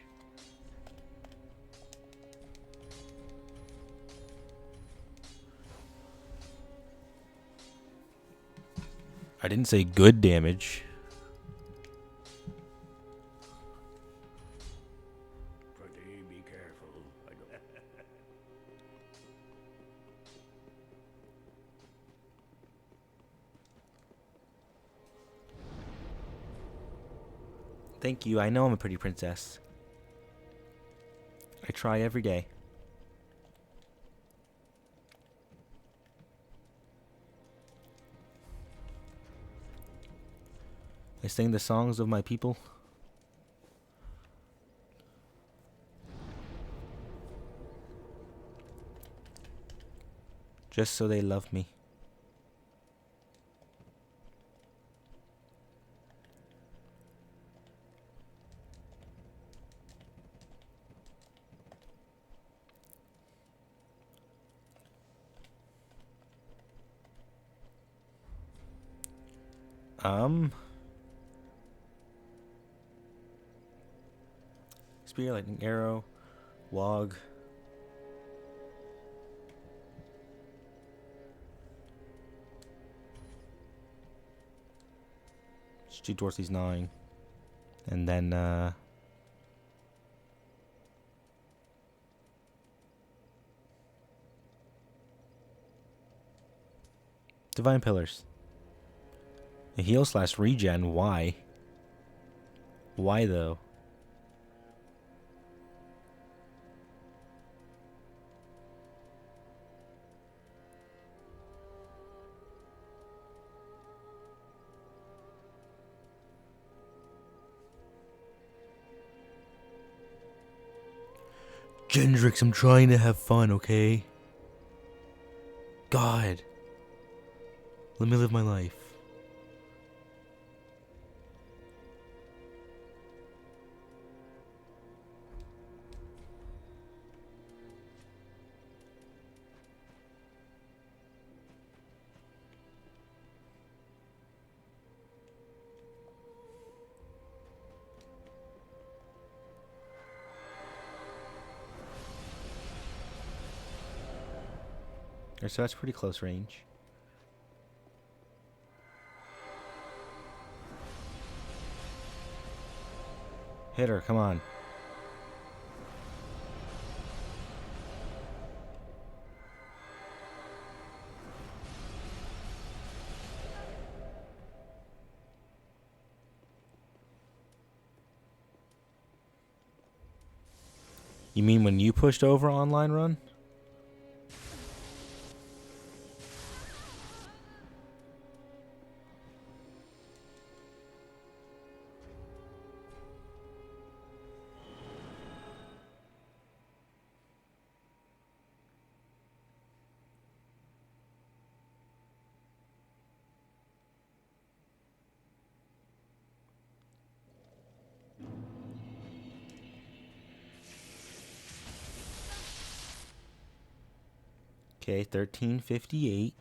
I didn't say good damage. Be careful. Thank you. I know I'm a pretty princess. I try every day. I sing the songs of my people. Just so they love me. Spear, lightning arrow, wog. Shoot Dorothy's 9. And then, Divine Pillars. A heal / regen, why? Why though? Gendrix, I'm trying to have fun, okay? God. Let me live my life. So that's pretty close range. Hit her, come on. You mean when you pushed over online run? Okay, 1358.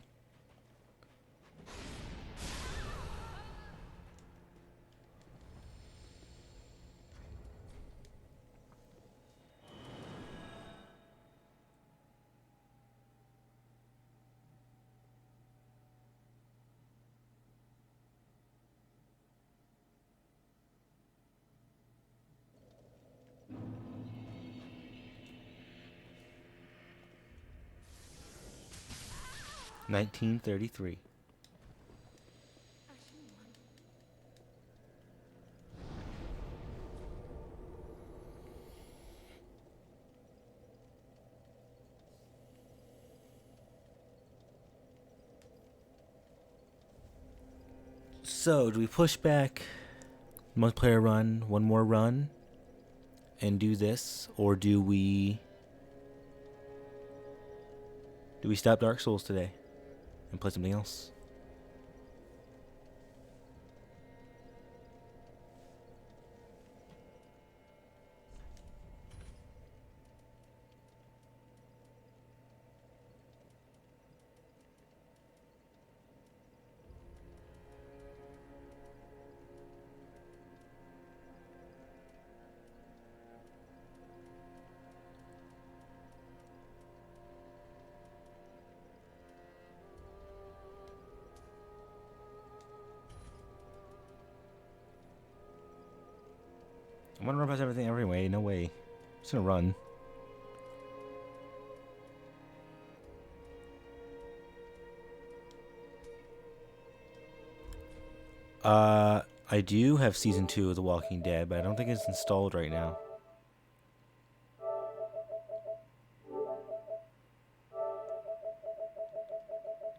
$19.33. So, do we push back multiplayer run, one more run, and do this, or do we stop Dark Souls today and play something else? I'm gonna run past everything anyway. No way. I'm just gonna run. I do have season 2 of The Walking Dead, but I don't think it's installed right now.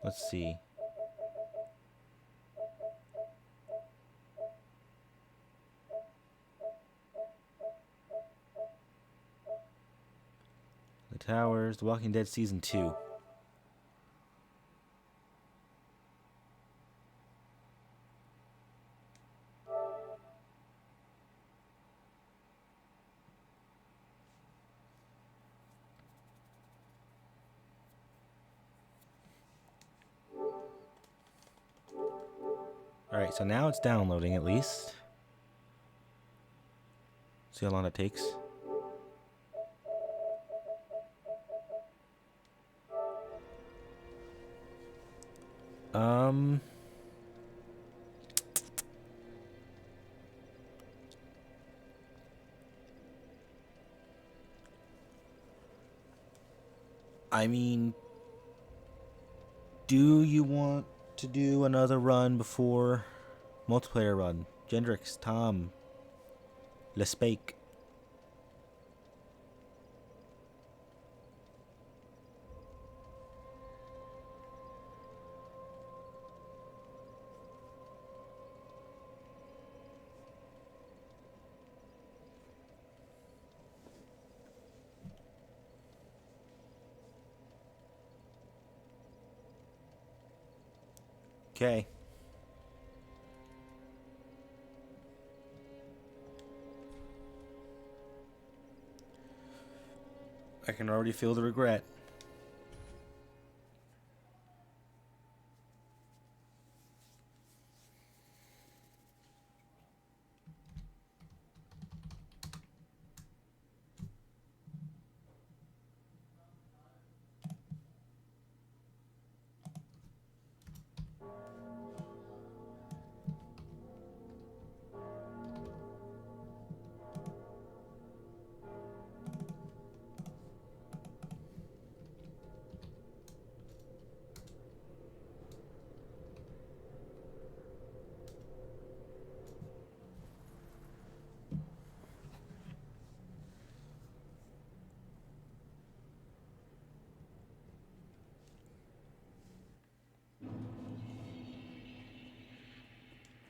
Let's see. The Towers, The Walking Dead season 2. Alright, so now it's downloading at least. See how long it takes. I mean, do you want to do another run before multiplayer run? Gendrix, Tom, Lespake. Okay. I can already feel the regret.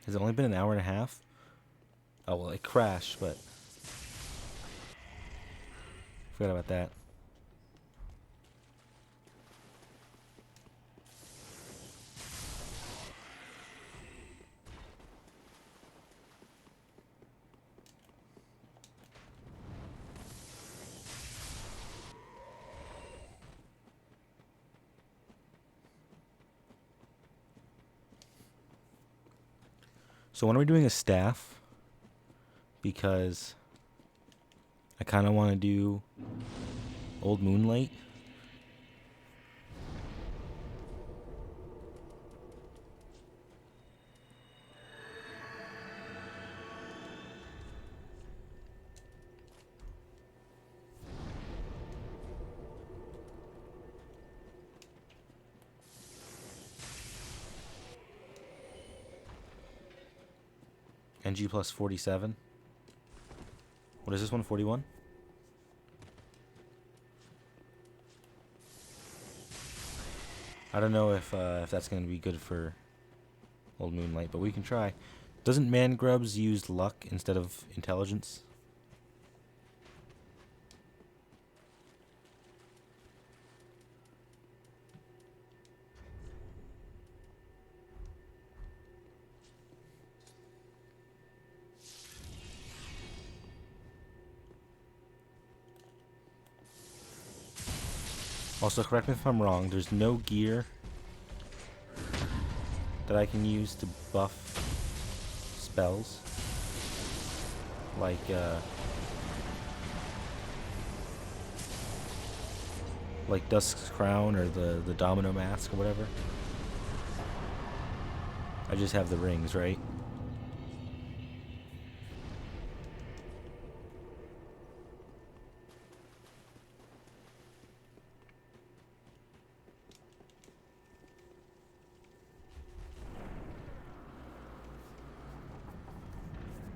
Has it only been an hour and a half? Oh, well, it crashed, but forgot about that. So when are we doing a staff? Because I kind of want to do Old Moonlight. NG+47. What is this one? 41? I don't know if that's going to be good for Old Moonlight, but we can try. Doesn't Man Grubs use luck instead of intelligence? Also, correct me if I'm wrong, there's no gear that I can use to buff spells. Like Dusk's Crown or the Domino Mask or whatever. I just have the rings, right?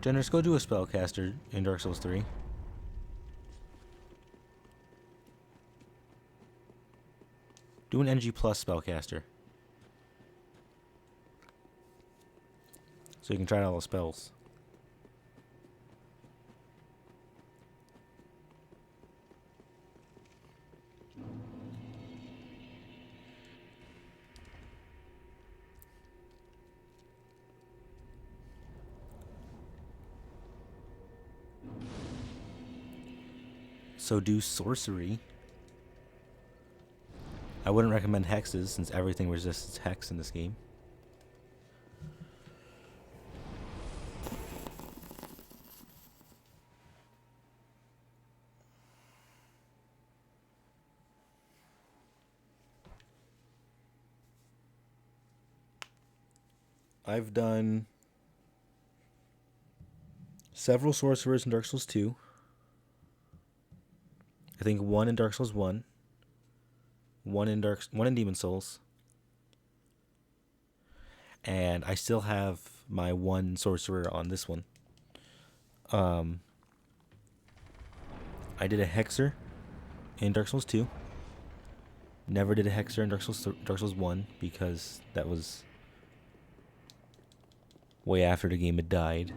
Generous, go do a spellcaster in Dark Souls 3. Do an NG plus spellcaster. So you can try out all the spells. So do sorcery. I wouldn't recommend hexes since everything resists hex in this game. I've done several sorcerers in Dark Souls 2. I think one in Dark Souls 1. One in Demon Souls. And I still have my one sorcerer on this one. I did a hexer in Dark Souls 2. Never did a hexer in Dark Souls 1 because that was way after the game had died.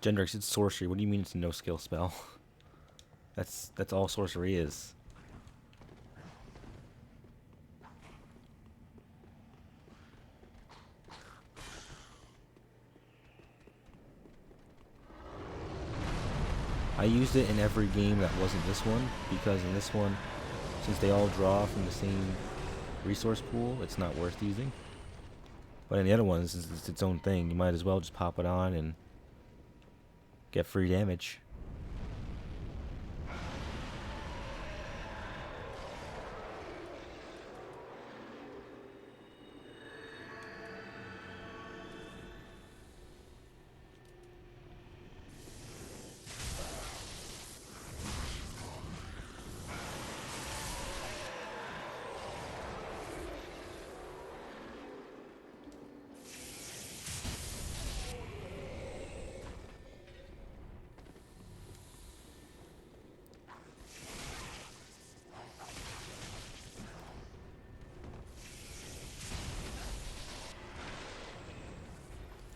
Gendrix, it's sorcery. What do you mean it's a no skill spell? That's all sorcery is. I used it in every game that wasn't this one, because in this one, since they all draw from the same resource pool, it's not worth using. But in the other ones, it's its own thing. You might as well just pop it on and get free damage.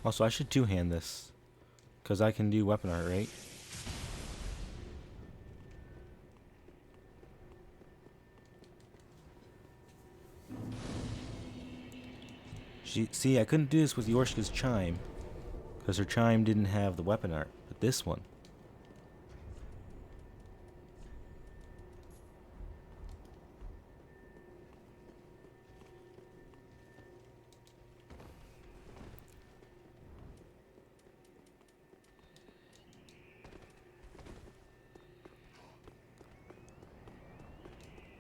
Also, I should two-hand this, because I can do weapon art, right? See, I couldn't do this with Yorshka's Chime, because her Chime didn't have the weapon art, but this one.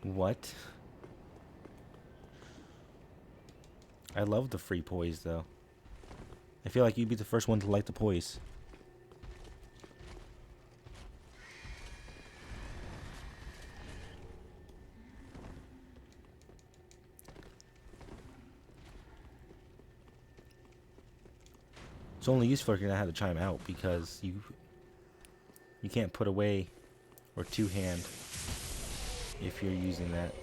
What? I love the free poise, though. I feel like you'd be the first one to like the poise. It's only useful if you're gonna have the chime out, because you can't put away or two-hand if you're using that.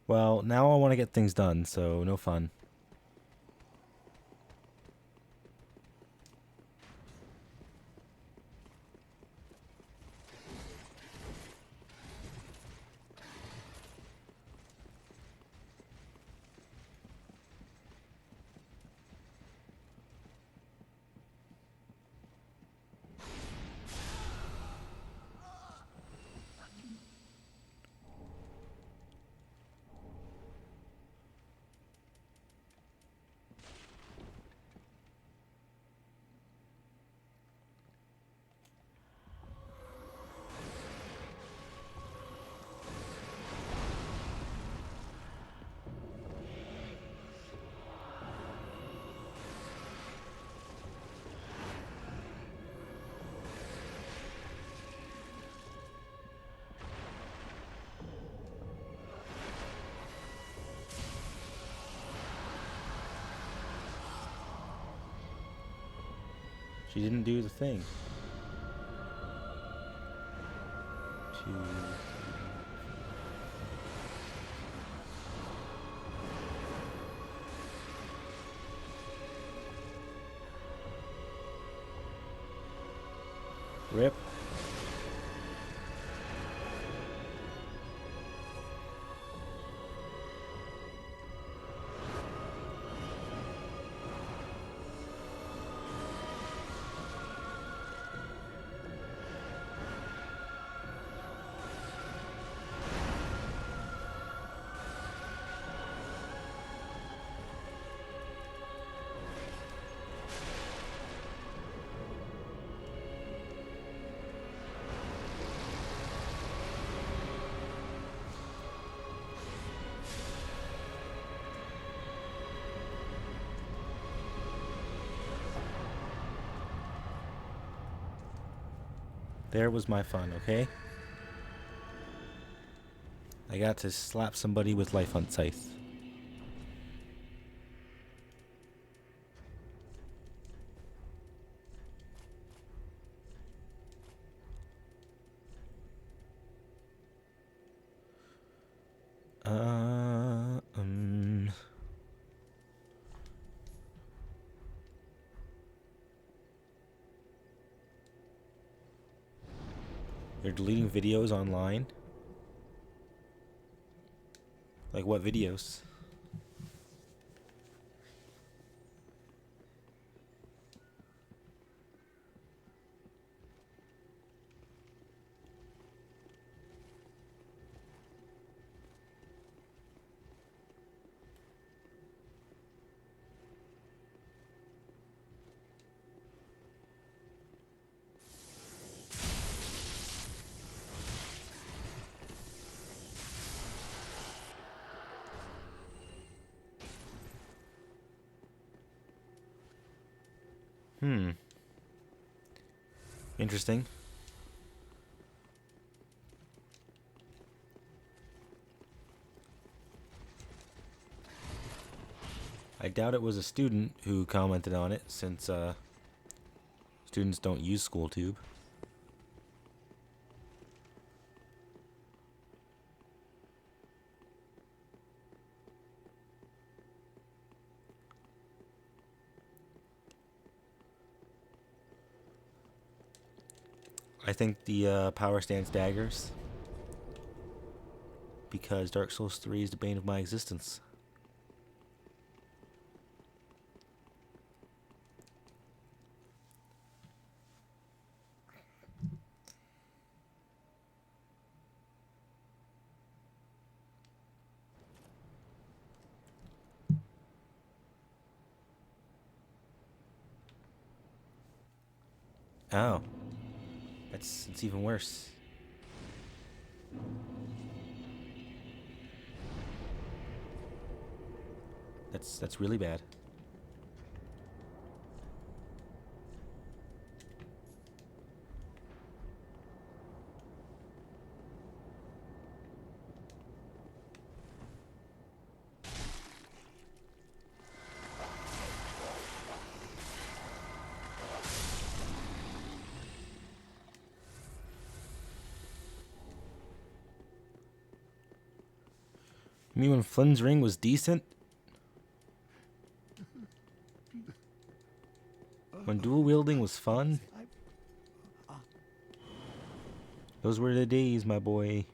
Well, now I want to get things done, so no fun. She didn't do the thing. 2, 3. Rip. There was my fun, okay? I got to slap somebody with Life Hunt Scythe. Uh, um... You're deleting videos online? Like what videos? Interesting. I doubt it was a student who commented on it, since students don't use SchoolTube. I think the power stance daggers, because Dark Souls 3 is the bane of my existence. Oh. It's even worse. That's really bad. You mean when Flynn's ring was decent? When dual wielding was fun? Those were the days, my boy.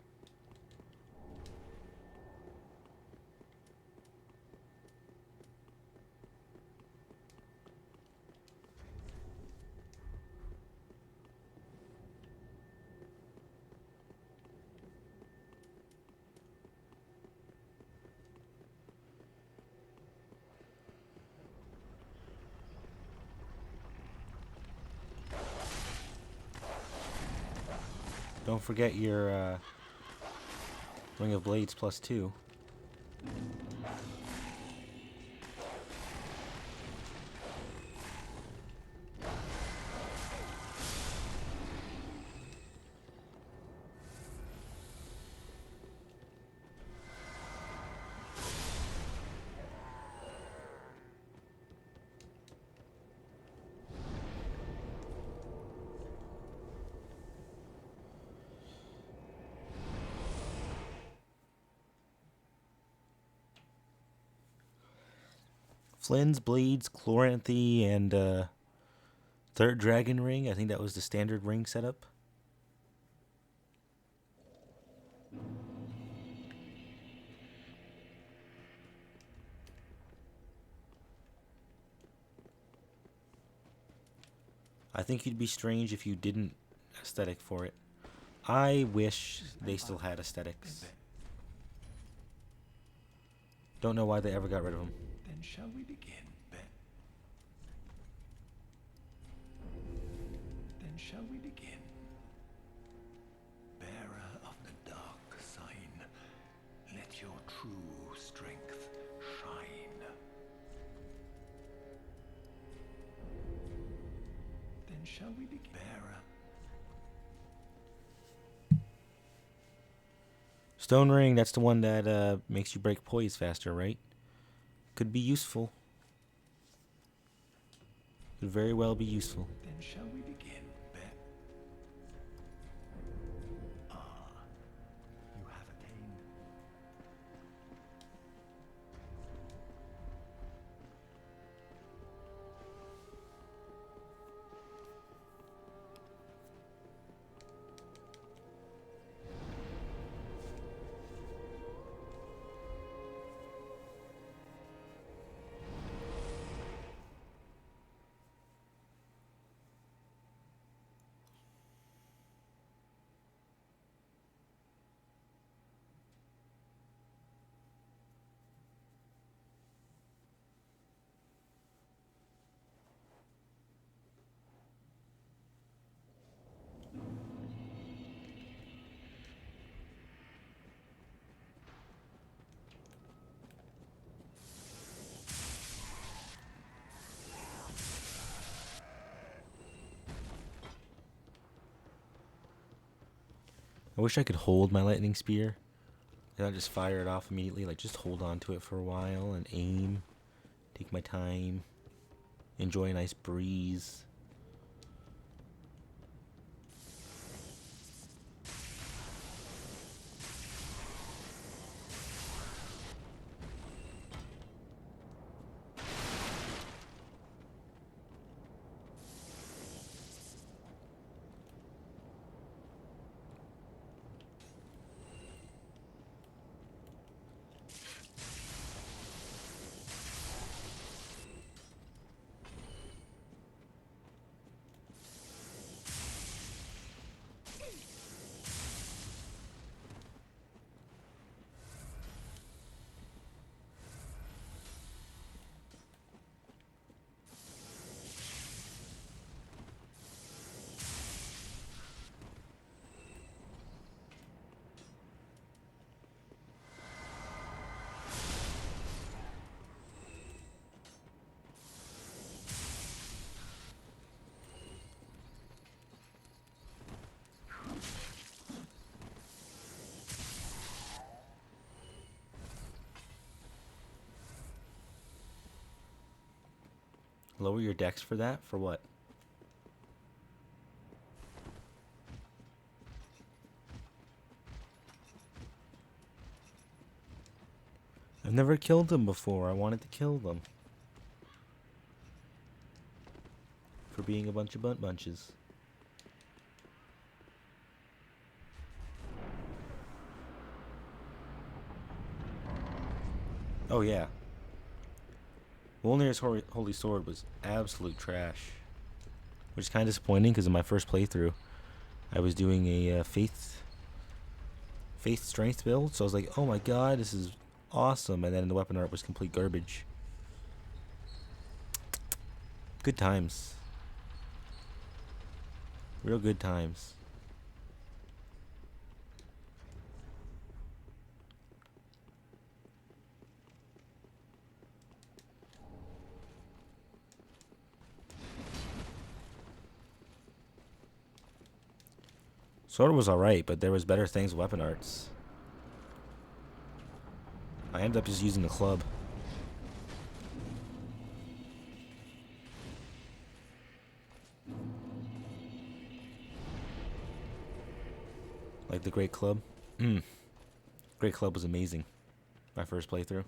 Don't forget your Ring of Blades +2. Flynn's Blades, Chloranthy, and Third Dragon Ring. I think that was the standard ring setup. I think you'd be strange if you didn't aesthetic for it. I wish they still had aesthetics. Don't know why they ever got rid of them. Then shall we begin, Ben? Then shall we begin? Bearer of the dark sign, let your true strength shine. Then shall we begin? Bearer. Stone Ring, that's the one that makes you break poise faster, right? Could be useful. Could very well be useful. Then shall we begin, Ben? Ah, you have attained. I wish I could hold my lightning spear. And I just fire it off immediately. Like, just hold on to it for a while and aim. Take my time. Enjoy a nice breeze. Lower your dex for that? For what? never killed them before. I wanted to kill them. For being a bunch of butt bunches. Oh yeah. Wolnir's Holy Sword was absolute trash. Which is kind of disappointing because in my first playthrough, I was doing a faith strength build, so I was like, oh my god, this is awesome, and then the weapon art was complete garbage. Good times. Real good times. Sword was alright, but there was better things with weapon arts. I ended up just using the club. Like the Great Club. Great Club was amazing. My first playthrough.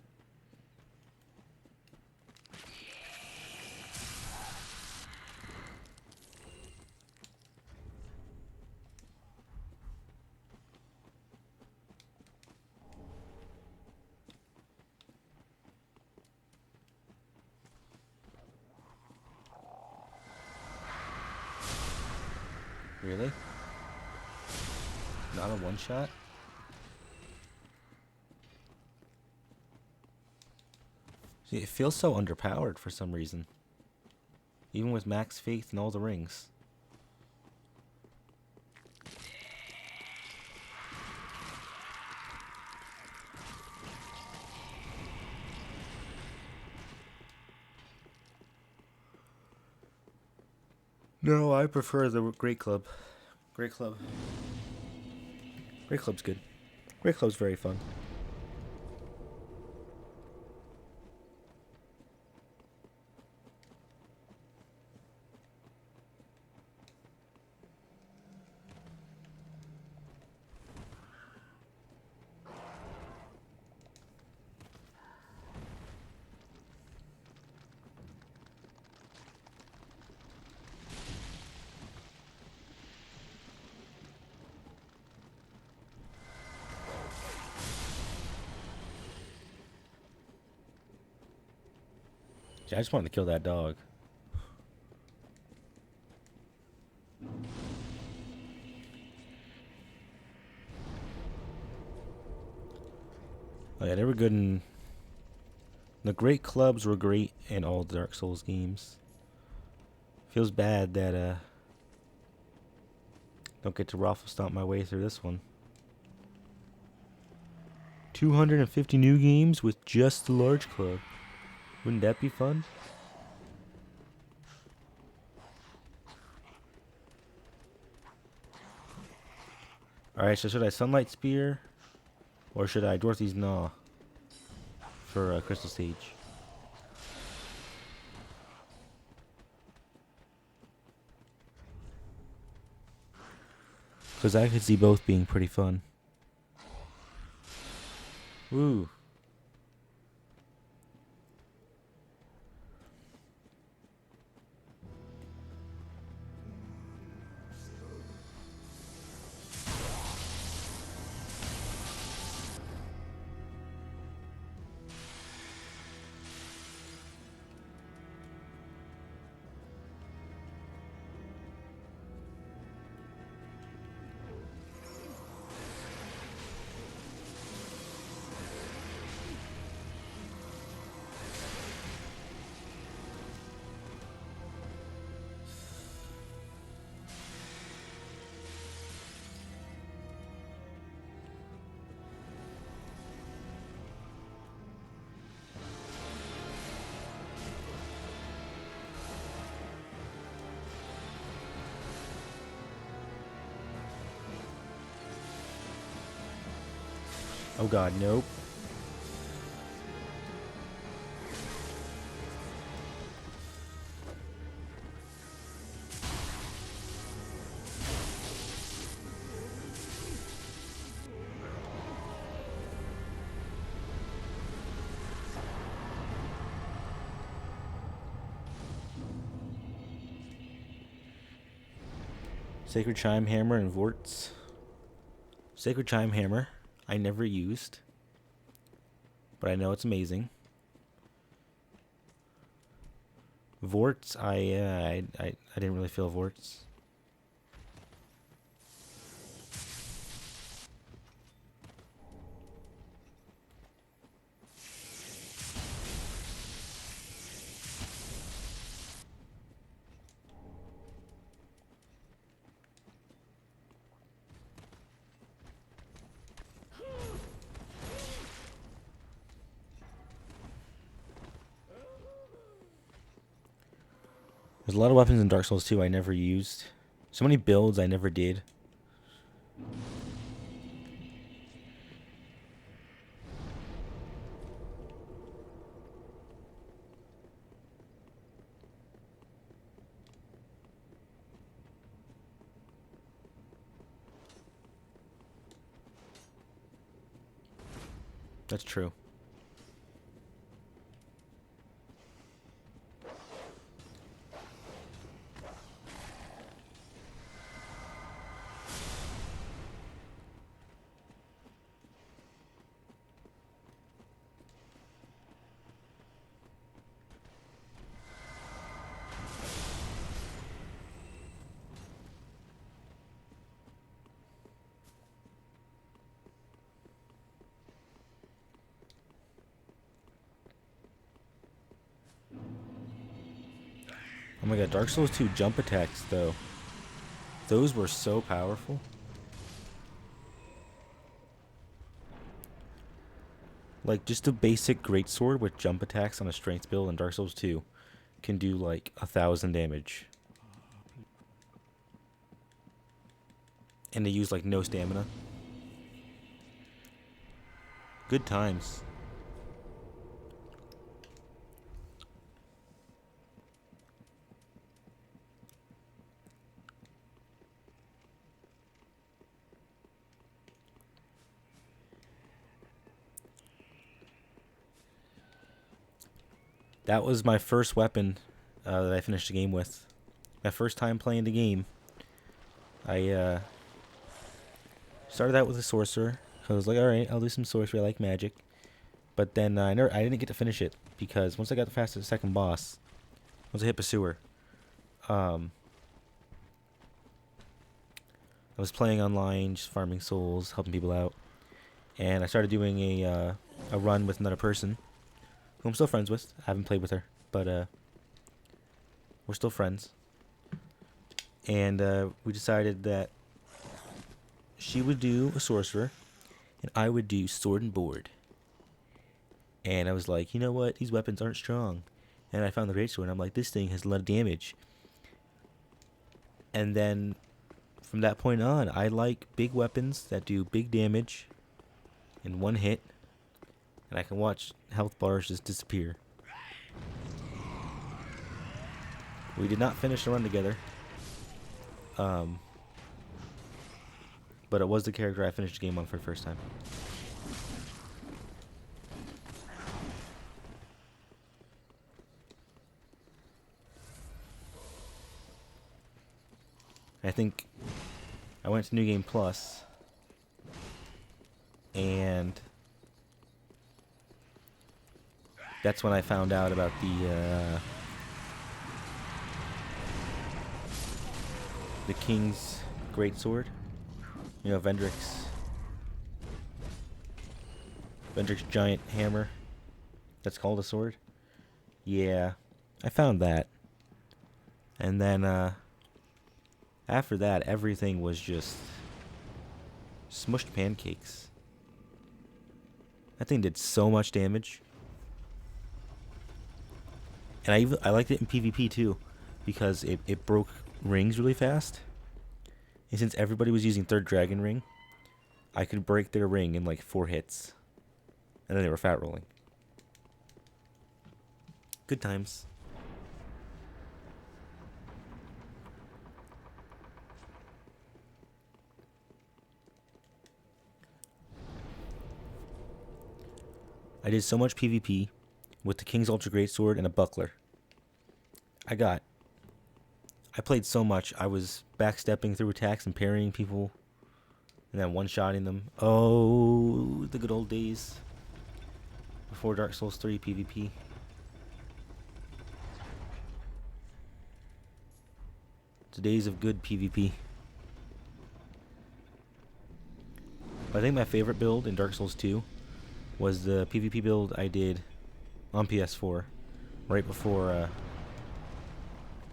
Really? Not a one-shot? See, it feels so underpowered for some reason. Even with max faith and all the rings. No, I prefer the Great Club. Great Club. Great Club's good. Great Club's very fun. Yeah, I just wanted to kill that dog. Oh yeah, they were good in... The Great Clubs were great in all Dark Souls games. Feels bad that, don't get to raffle stomp my way through this one. 250 new games with just the large club. Wouldn't that be fun? Alright, so should I Sunlight Spear? Or should I Dorothy's Gnaw? For Crystal Stage. Because I could see both being pretty fun. Woo. Oh god, nope. Sacred Chime Hammer and Vorts. Sacred Chime Hammer, I never used, but I know it's amazing. Vorts, I didn't really feel Vorts. There's a lot of weapons in Dark Souls 2 I never used. So many builds I never did. That's true. Oh my god, Dark Souls 2 jump attacks, though. Those were so powerful. Like, just a basic greatsword with jump attacks on a strength build in Dark Souls 2 can do, like, 1,000 damage. And they use, like, no stamina. Good times. That was my first weapon that I finished the game with. My first time playing the game. I started out with a sorcerer. I was like, alright, I'll do some sorcery. I like magic. But then I didn't get to finish it because once I got past the second boss, once I hit Pursuer, I was playing online, just farming souls, helping people out, and I started doing a run with another person, who I'm still friends with. I haven't played with her, but we're still friends. And we decided that she would do a sorcerer, and I would do sword and board. And I was like, you know what? These weapons aren't strong. And I found the greatsword, and I'm like, this thing has a lot of damage. And then from that point on, I like big weapons that do big damage in one hit, and I can watch health bars just disappear. We did not finish the run together. But it was the character I finished the game on for the first time. I think I went to New Game Plus, and that's when I found out about the King's Greatsword. You know, Vendrick's giant hammer. That's called a sword. Yeah, I found that, and then after that, everything was just smushed pancakes. That thing did so much damage. And I liked it in PvP too, because it broke rings really fast. And since everybody was using third dragon ring, I could break their ring in like 4 hits. And then they were fat rolling. Good times. I did so much PvP with the King's Ultra Greatsword and a buckler. I got I played so much. I was backstepping through attacks and parrying people, and then one-shotting them. Oh, the good old days before Dark Souls 3 PvP. The days of good PvP. But I think my favorite build in Dark Souls 2 was the PvP build I did on PS4 right before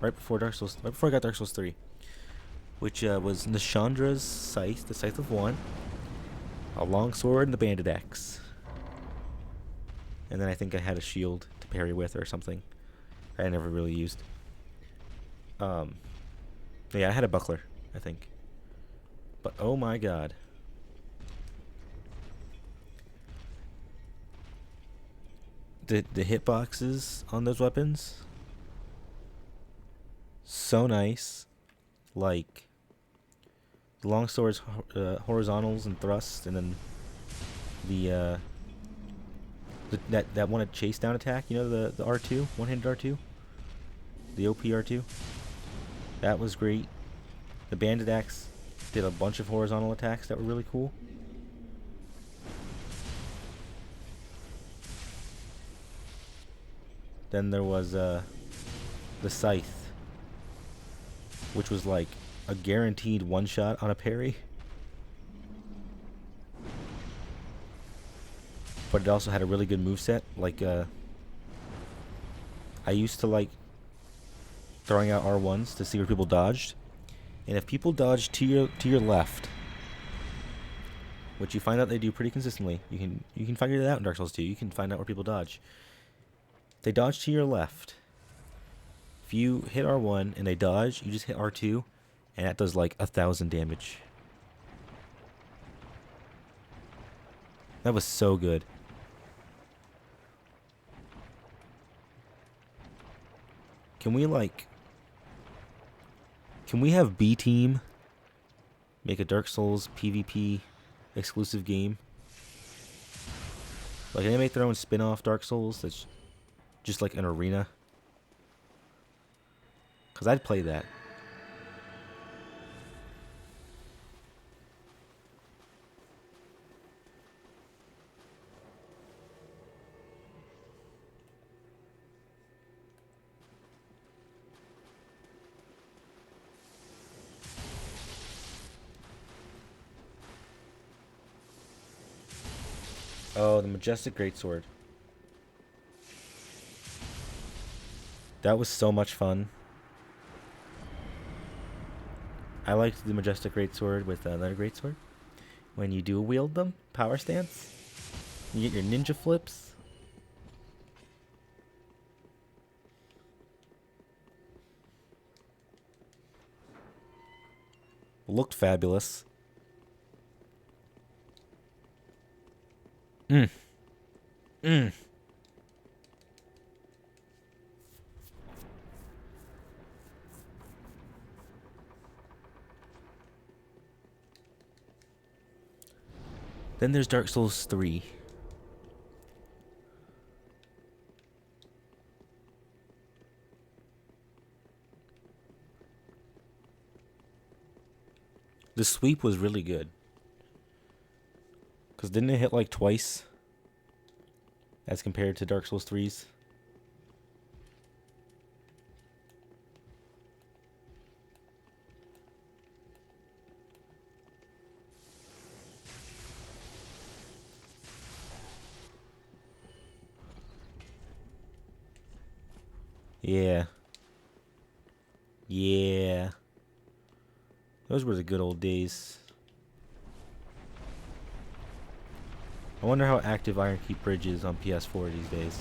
right before I got Dark Souls 3, which was Nashandra's Scythe, the Scythe of One, a longsword, and the Banded Axe. And then I think I had a shield to parry with or something. I never really used. Yeah, I had a buckler, I think. But oh my god. The hitboxes on those weapons, so nice. Like the long swords, horizontals and thrusts, and then the that one chase down attack. You know, the R2, one-handed R2, the OP R2. That was great. The Banded Axe did a bunch of horizontal attacks that were really cool. Then there was the Scythe, which was like a guaranteed one-shot on a parry. But it also had a really good moveset. Like, I used to like throwing out R1s to see where people dodged. And if people dodged to your left, which you find out they do pretty consistently, you can figure that out in Dark Souls 2. You can find out where people dodge. They dodge to your left. If you hit R1 and they dodge, you just hit R2, and that does like 1,000 damage. That was so good. Can we have B Team make a Dark Souls PvP exclusive game? Like, can they make their own spin-off Dark Souls that's just like an arena? Because I'd play that. Oh, the Majestic Greatsword. That was so much fun. I liked the Majestic Greatsword with another Greatsword. When you do wield them, power stance, you get your ninja flips. Looked fabulous. Mm. Mm. Then there's Dark Souls 3. The sweep was really good. Because didn't it hit like twice? As compared to Dark Souls 3's? Yeah. Yeah. Those were the good old days. I wonder how active Iron Keep Bridge is on PS4 these days.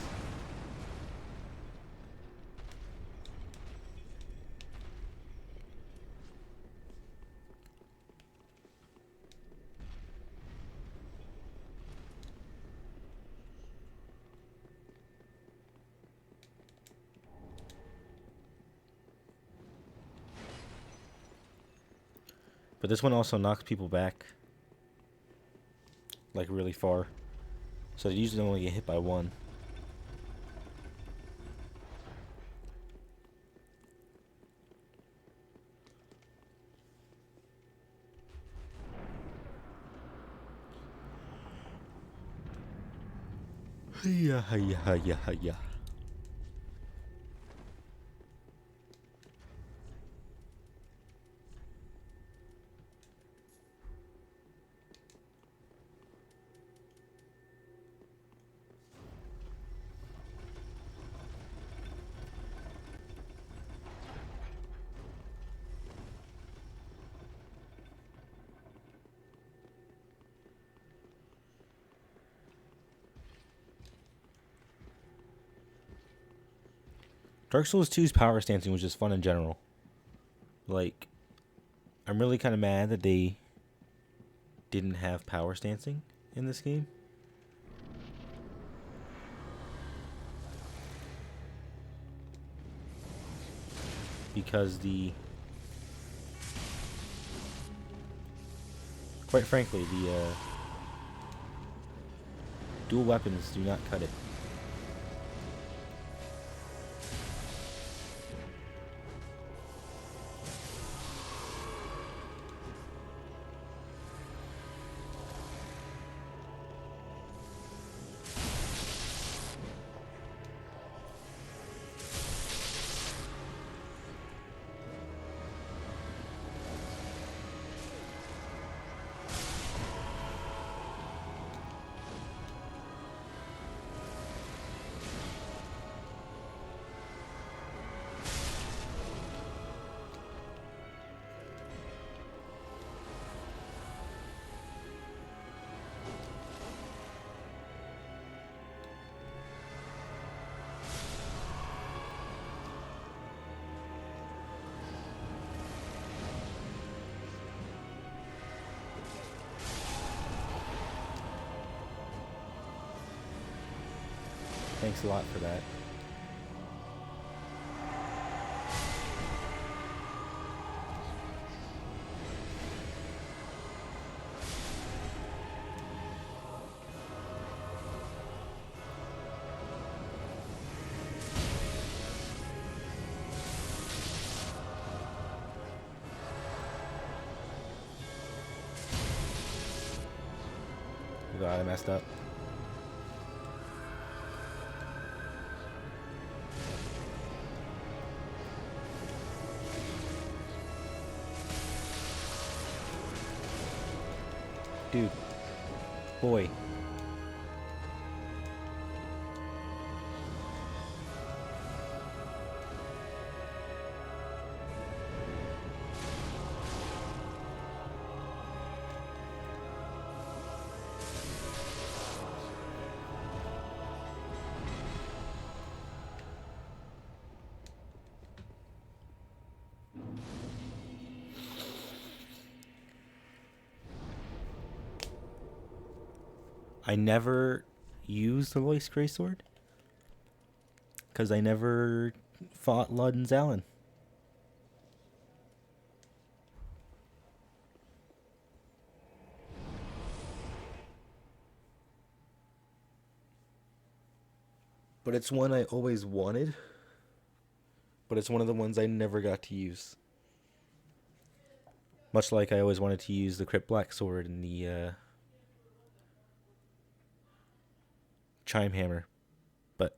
But this one also knocks people back. Like really far. So they usually only get hit by one. Hiya, hiya, hiya, hiya. Dark Souls 2's power stancing was just fun in general. Like, I'm really kind of mad that they didn't have power stancing in this game. Because quite frankly, the dual weapons do not cut it. Thanks a lot for that. Oh god, I messed up. Dude. Boy. I never used the Lois Greysword because I never fought Lud and Zalin. But it's one I always wanted. But it's one of the ones I never got to use. Much like I always wanted to use the Crypt Black Sword and the Chime Hammer. But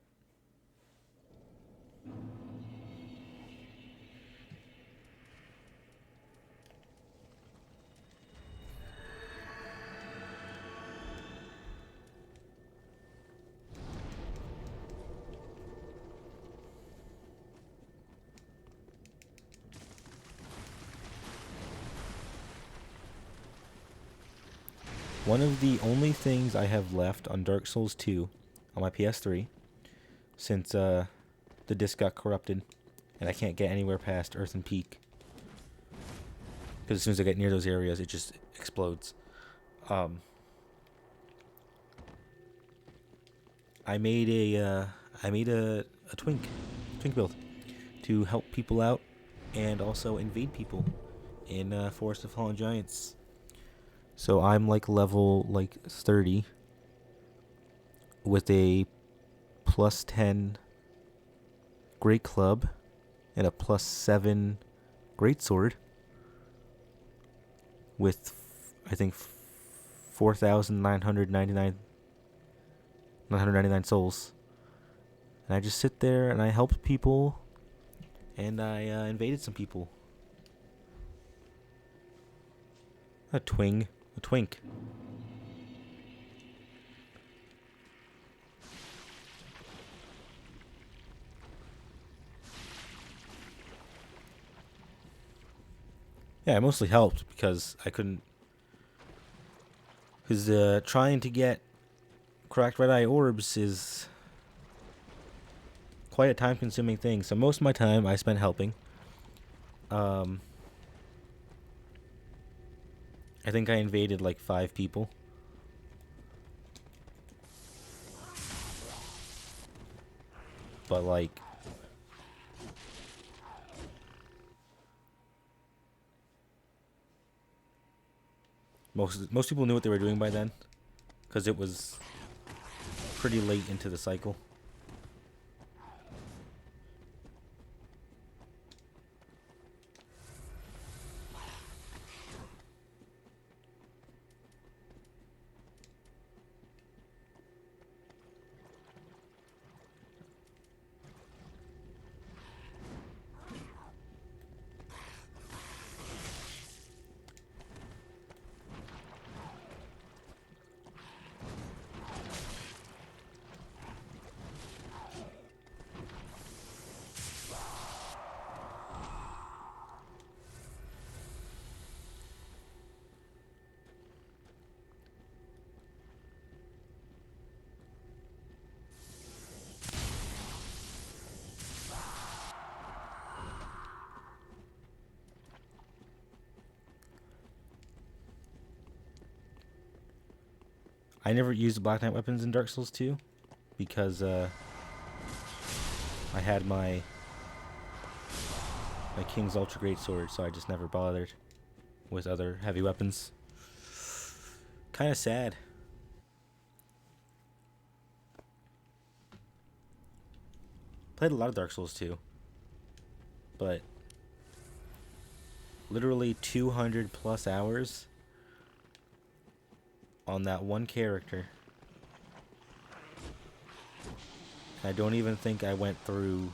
one of the only things I have left on Dark Souls 2 on my PS3, since the disc got corrupted and I can't get anywhere past Earthen Peak, because as soon as I get near those areas, it just explodes. I made a twink build to help people out and also invade people in Forest of Fallen Giants. So I'm like level like 30 with a plus 10 Great Club and a plus 7 Great Sword with I think 4,999 999 souls. And I just sit there and I helped people. And I invaded some people. A twink. Yeah, I mostly helped because I couldn't. Because trying to get cracked red eye orbs is quite a time consuming thing. So most of my time I spent helping. I think I invaded like 5 people. But like most people knew what they were doing by then, because it was pretty late into the cycle. I never used the Black Knight weapons in Dark Souls 2 because I had my King's Ultra Great Sword, so I just never bothered with other heavy weapons. Kind of sad. Played a lot of Dark Souls 2, but literally 200 plus hours on that one character. I don't even think I went through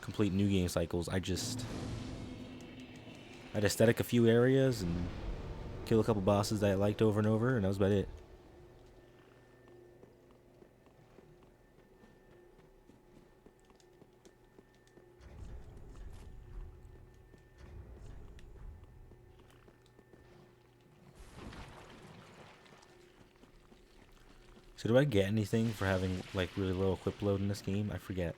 complete new game cycles. I'd aesthetic a few areas and kill a couple bosses that I liked over and over, and that was about it. So do I get anything for having like really low equip load in this game? I forget.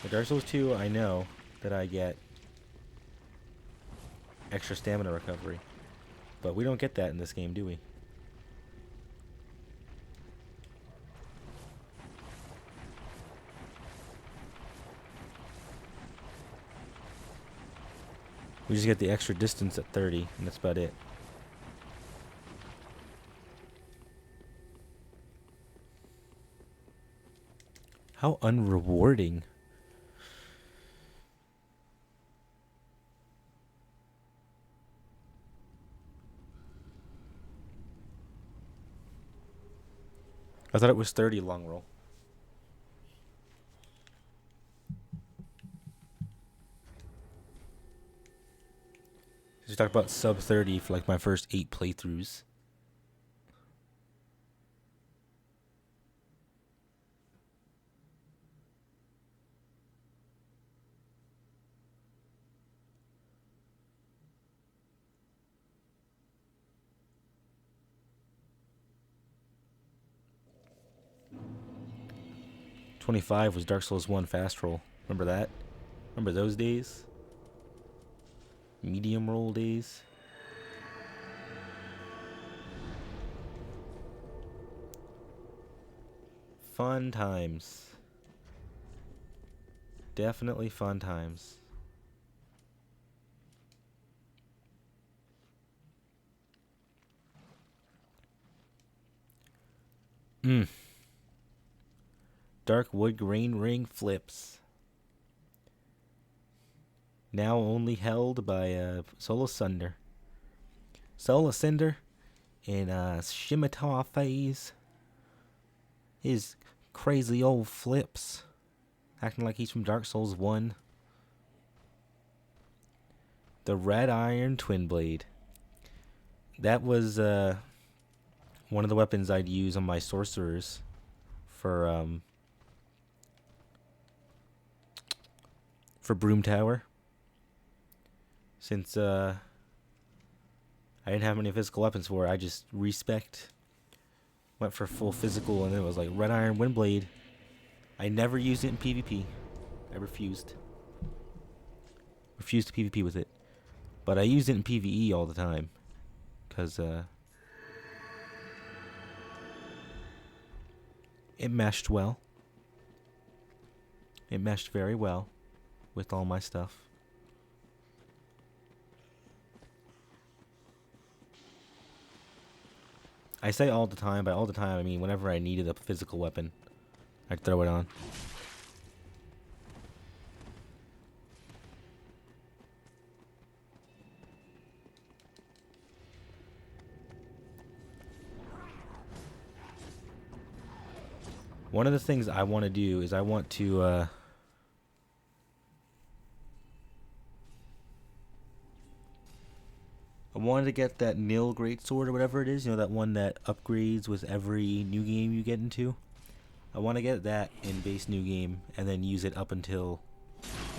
With Dark Souls 2, I know that I get extra stamina recovery. But we don't get that in this game, do we? We just get the extra distance at 30, and that's about it. How unrewarding. I thought it was 30 long roll. Just talk about sub 30 for like my first 8 playthroughs. $25 was Dark Souls 1 fast roll. Remember that? Remember those days? Medium roll days? Fun times. Definitely fun times. Dark Wood Grain Ring flips. Now only held by Soul of Cinder. Soul of Cinder in Scimitar phase. His crazy old flips, acting like he's from Dark Souls 1. The Red Iron Twin Blade. That was one of the weapons I'd use on my sorcerers for Broom Tower. Since I didn't have many physical weapons for it, I just went for full physical, and then it was like Red Iron Windblade. I never used it in PvP. I refused. Refused to PvP with it. But I used it in PvE all the time. Because it meshed well. It meshed very well with all my stuff. I say all the time, by all the time I mean whenever I needed a physical weapon, I'd throw it on. One of the things I want to do is I want to I wanted to get that Nil Greatsword or whatever it is, that one that upgrades with every new game you get into. I want to get that in base new game and then use it up until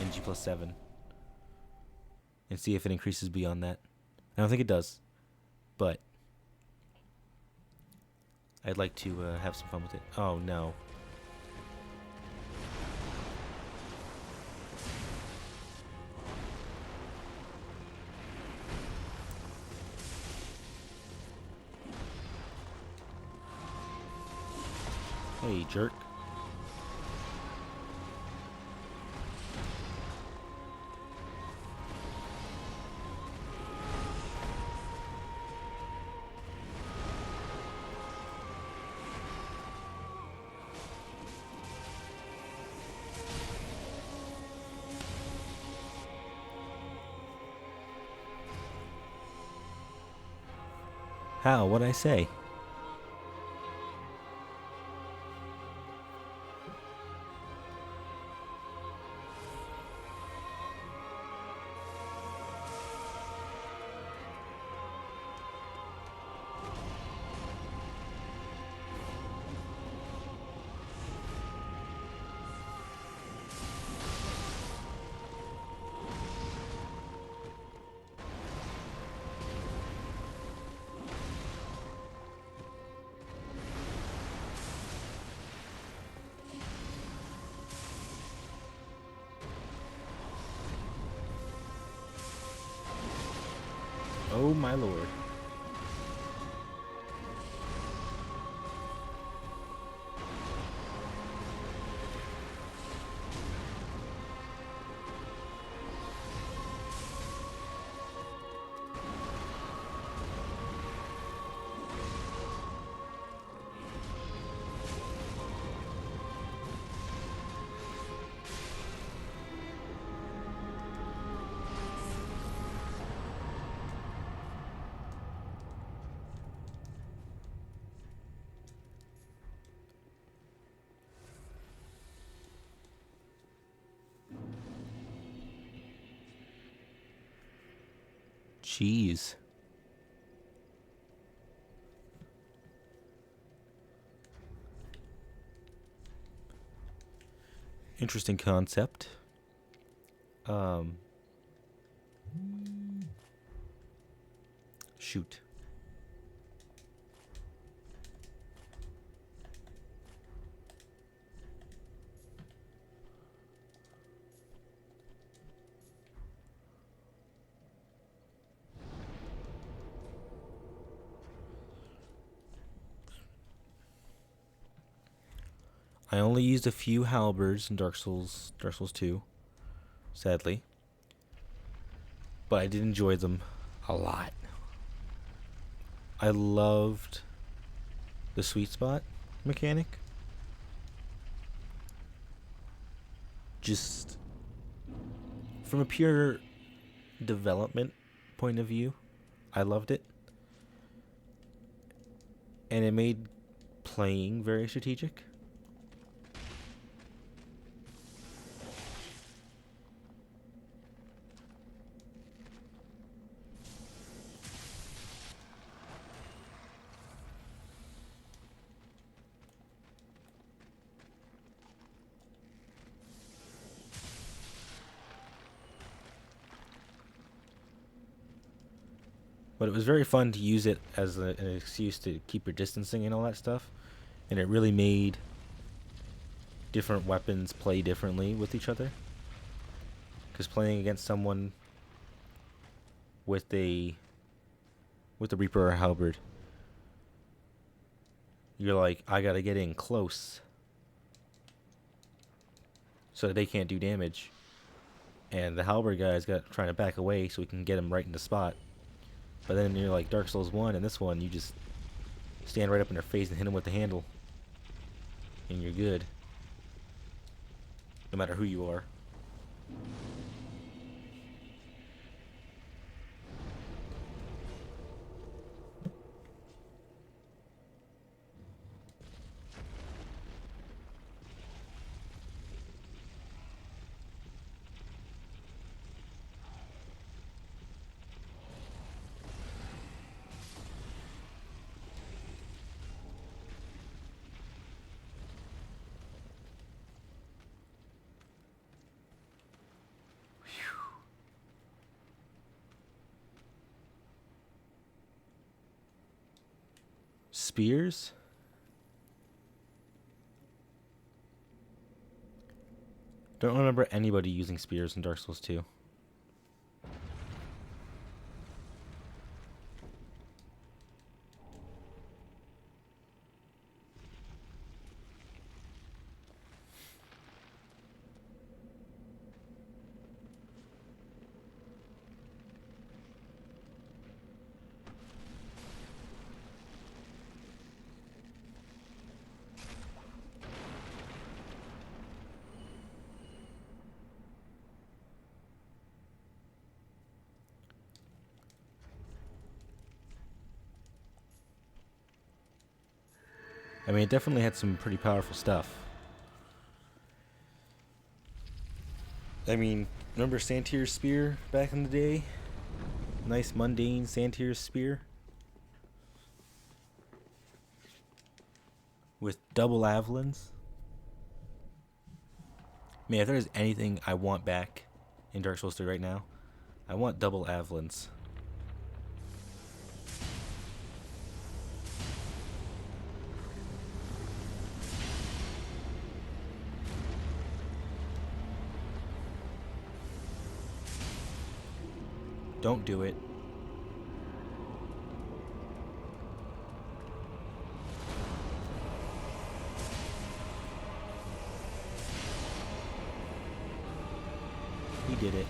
NG+7 and see if it increases beyond that. I don't think it does, but I'd like to have some fun with it. Oh no. Hey, jerk. How? What'd I say? Oh my lord. Jeez. Interesting concept. Shoot. I only used a few halberds in Dark Souls 2, sadly. But I did enjoy them a lot. I loved the sweet spot mechanic. Just from a pure development point of view, I loved it. and it made playing very strategic. But it was very fun to use it as an excuse to keep your distancing and all that stuff. And it really made different weapons play differently with each other. Because playing against someone with a Reaper or a Halberd, you're like, I gotta get in close so that they can't do damage. And the Halberd guy's trying to back away so we can get him right in the spot. But then you're like Dark Souls 1, and this one, you just stand right up in their face and hit them with the handle. And you're good. No matter who you are. Spears? Don't remember anybody using spears in Dark Souls 2. I mean, it definitely had some pretty powerful stuff. I mean, remember Santier's spear back in the day? Nice mundane Santier's spear? With double Avalons? Man, if there's anything I want back in Dark Souls 3 right now, I want double Avalons. Don't do it. He did it.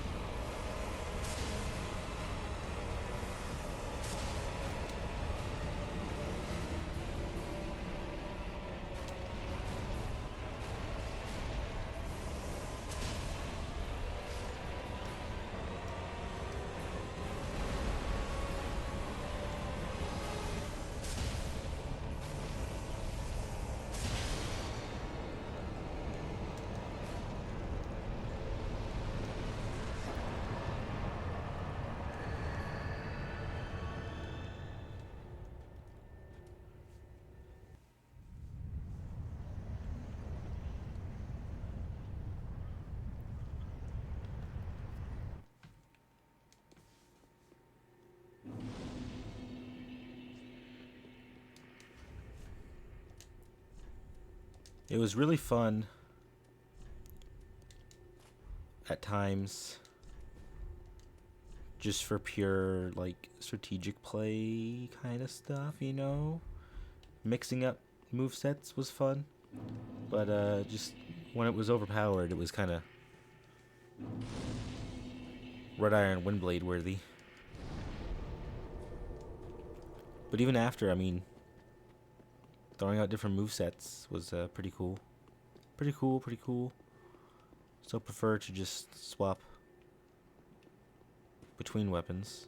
It was really fun at times, just for pure, like, strategic play kind of stuff, you know? Mixing up movesets was fun, but just when it was overpowered, it was kind of Red Iron Windblade worthy. But even after, I mean, throwing out different movesets was pretty cool. Pretty cool. Still prefer to just swap between weapons.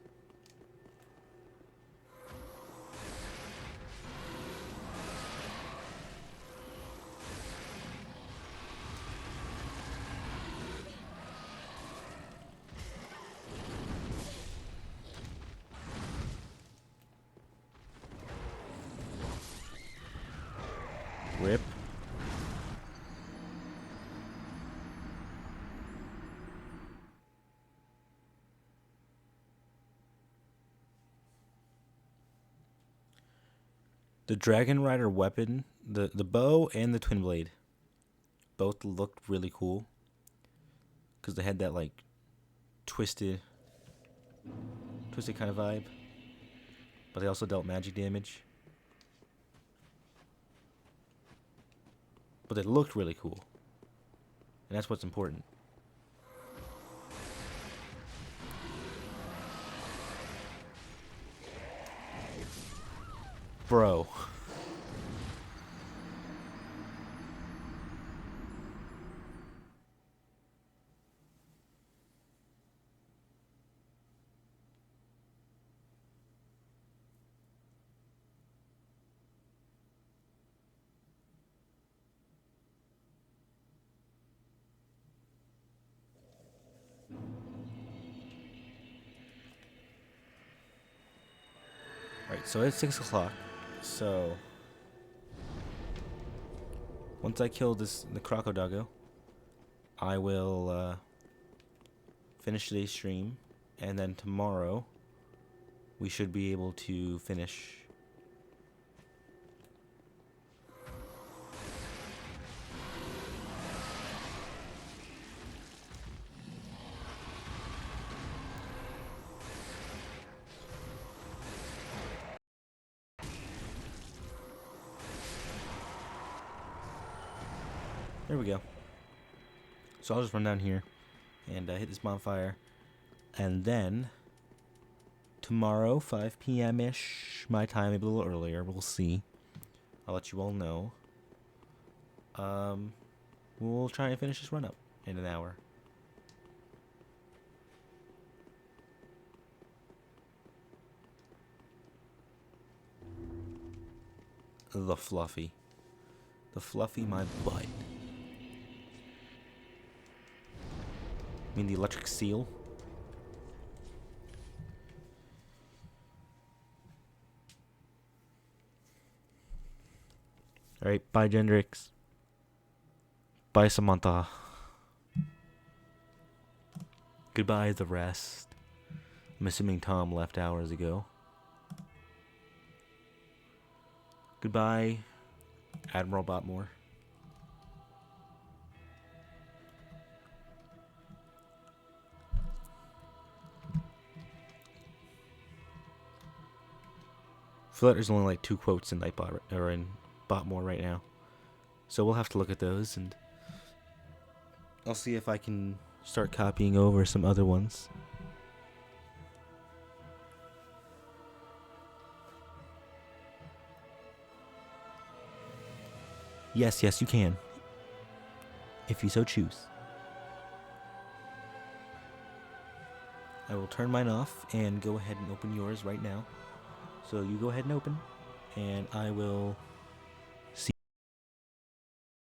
The Dragon Rider weapon, the bow and the twin blade, both looked really cool because they had that like twisted kind of vibe, but they also dealt magic damage. But they looked really cool, and that's what's important. Bro. Right, so it's 6 o'clock. So once I kill the crocodile, I will finish today's stream, and then tomorrow we should be able to finish. There we go. So I'll just run down here and hit this bonfire, and then tomorrow 5 p.m. ish my time, maybe a little earlier. We'll see. I'll let you all know. We'll try and finish this run up in an hour. The Fluffy. The Fluffy my butt. I mean the electric seal? Alright, bye Gendrix. Bye Samantha. Goodbye the rest. I'm assuming Tom left hours ago. Goodbye, Admiral Botmore. I feel like there's only like 2 quotes in Nightbot or in Botmore right now, so we'll have to look at those, and I'll see if I can start copying over some other ones. Yes, yes, you can, if you so choose. I will turn mine off and go ahead and open yours right now. So you go ahead and open, and I will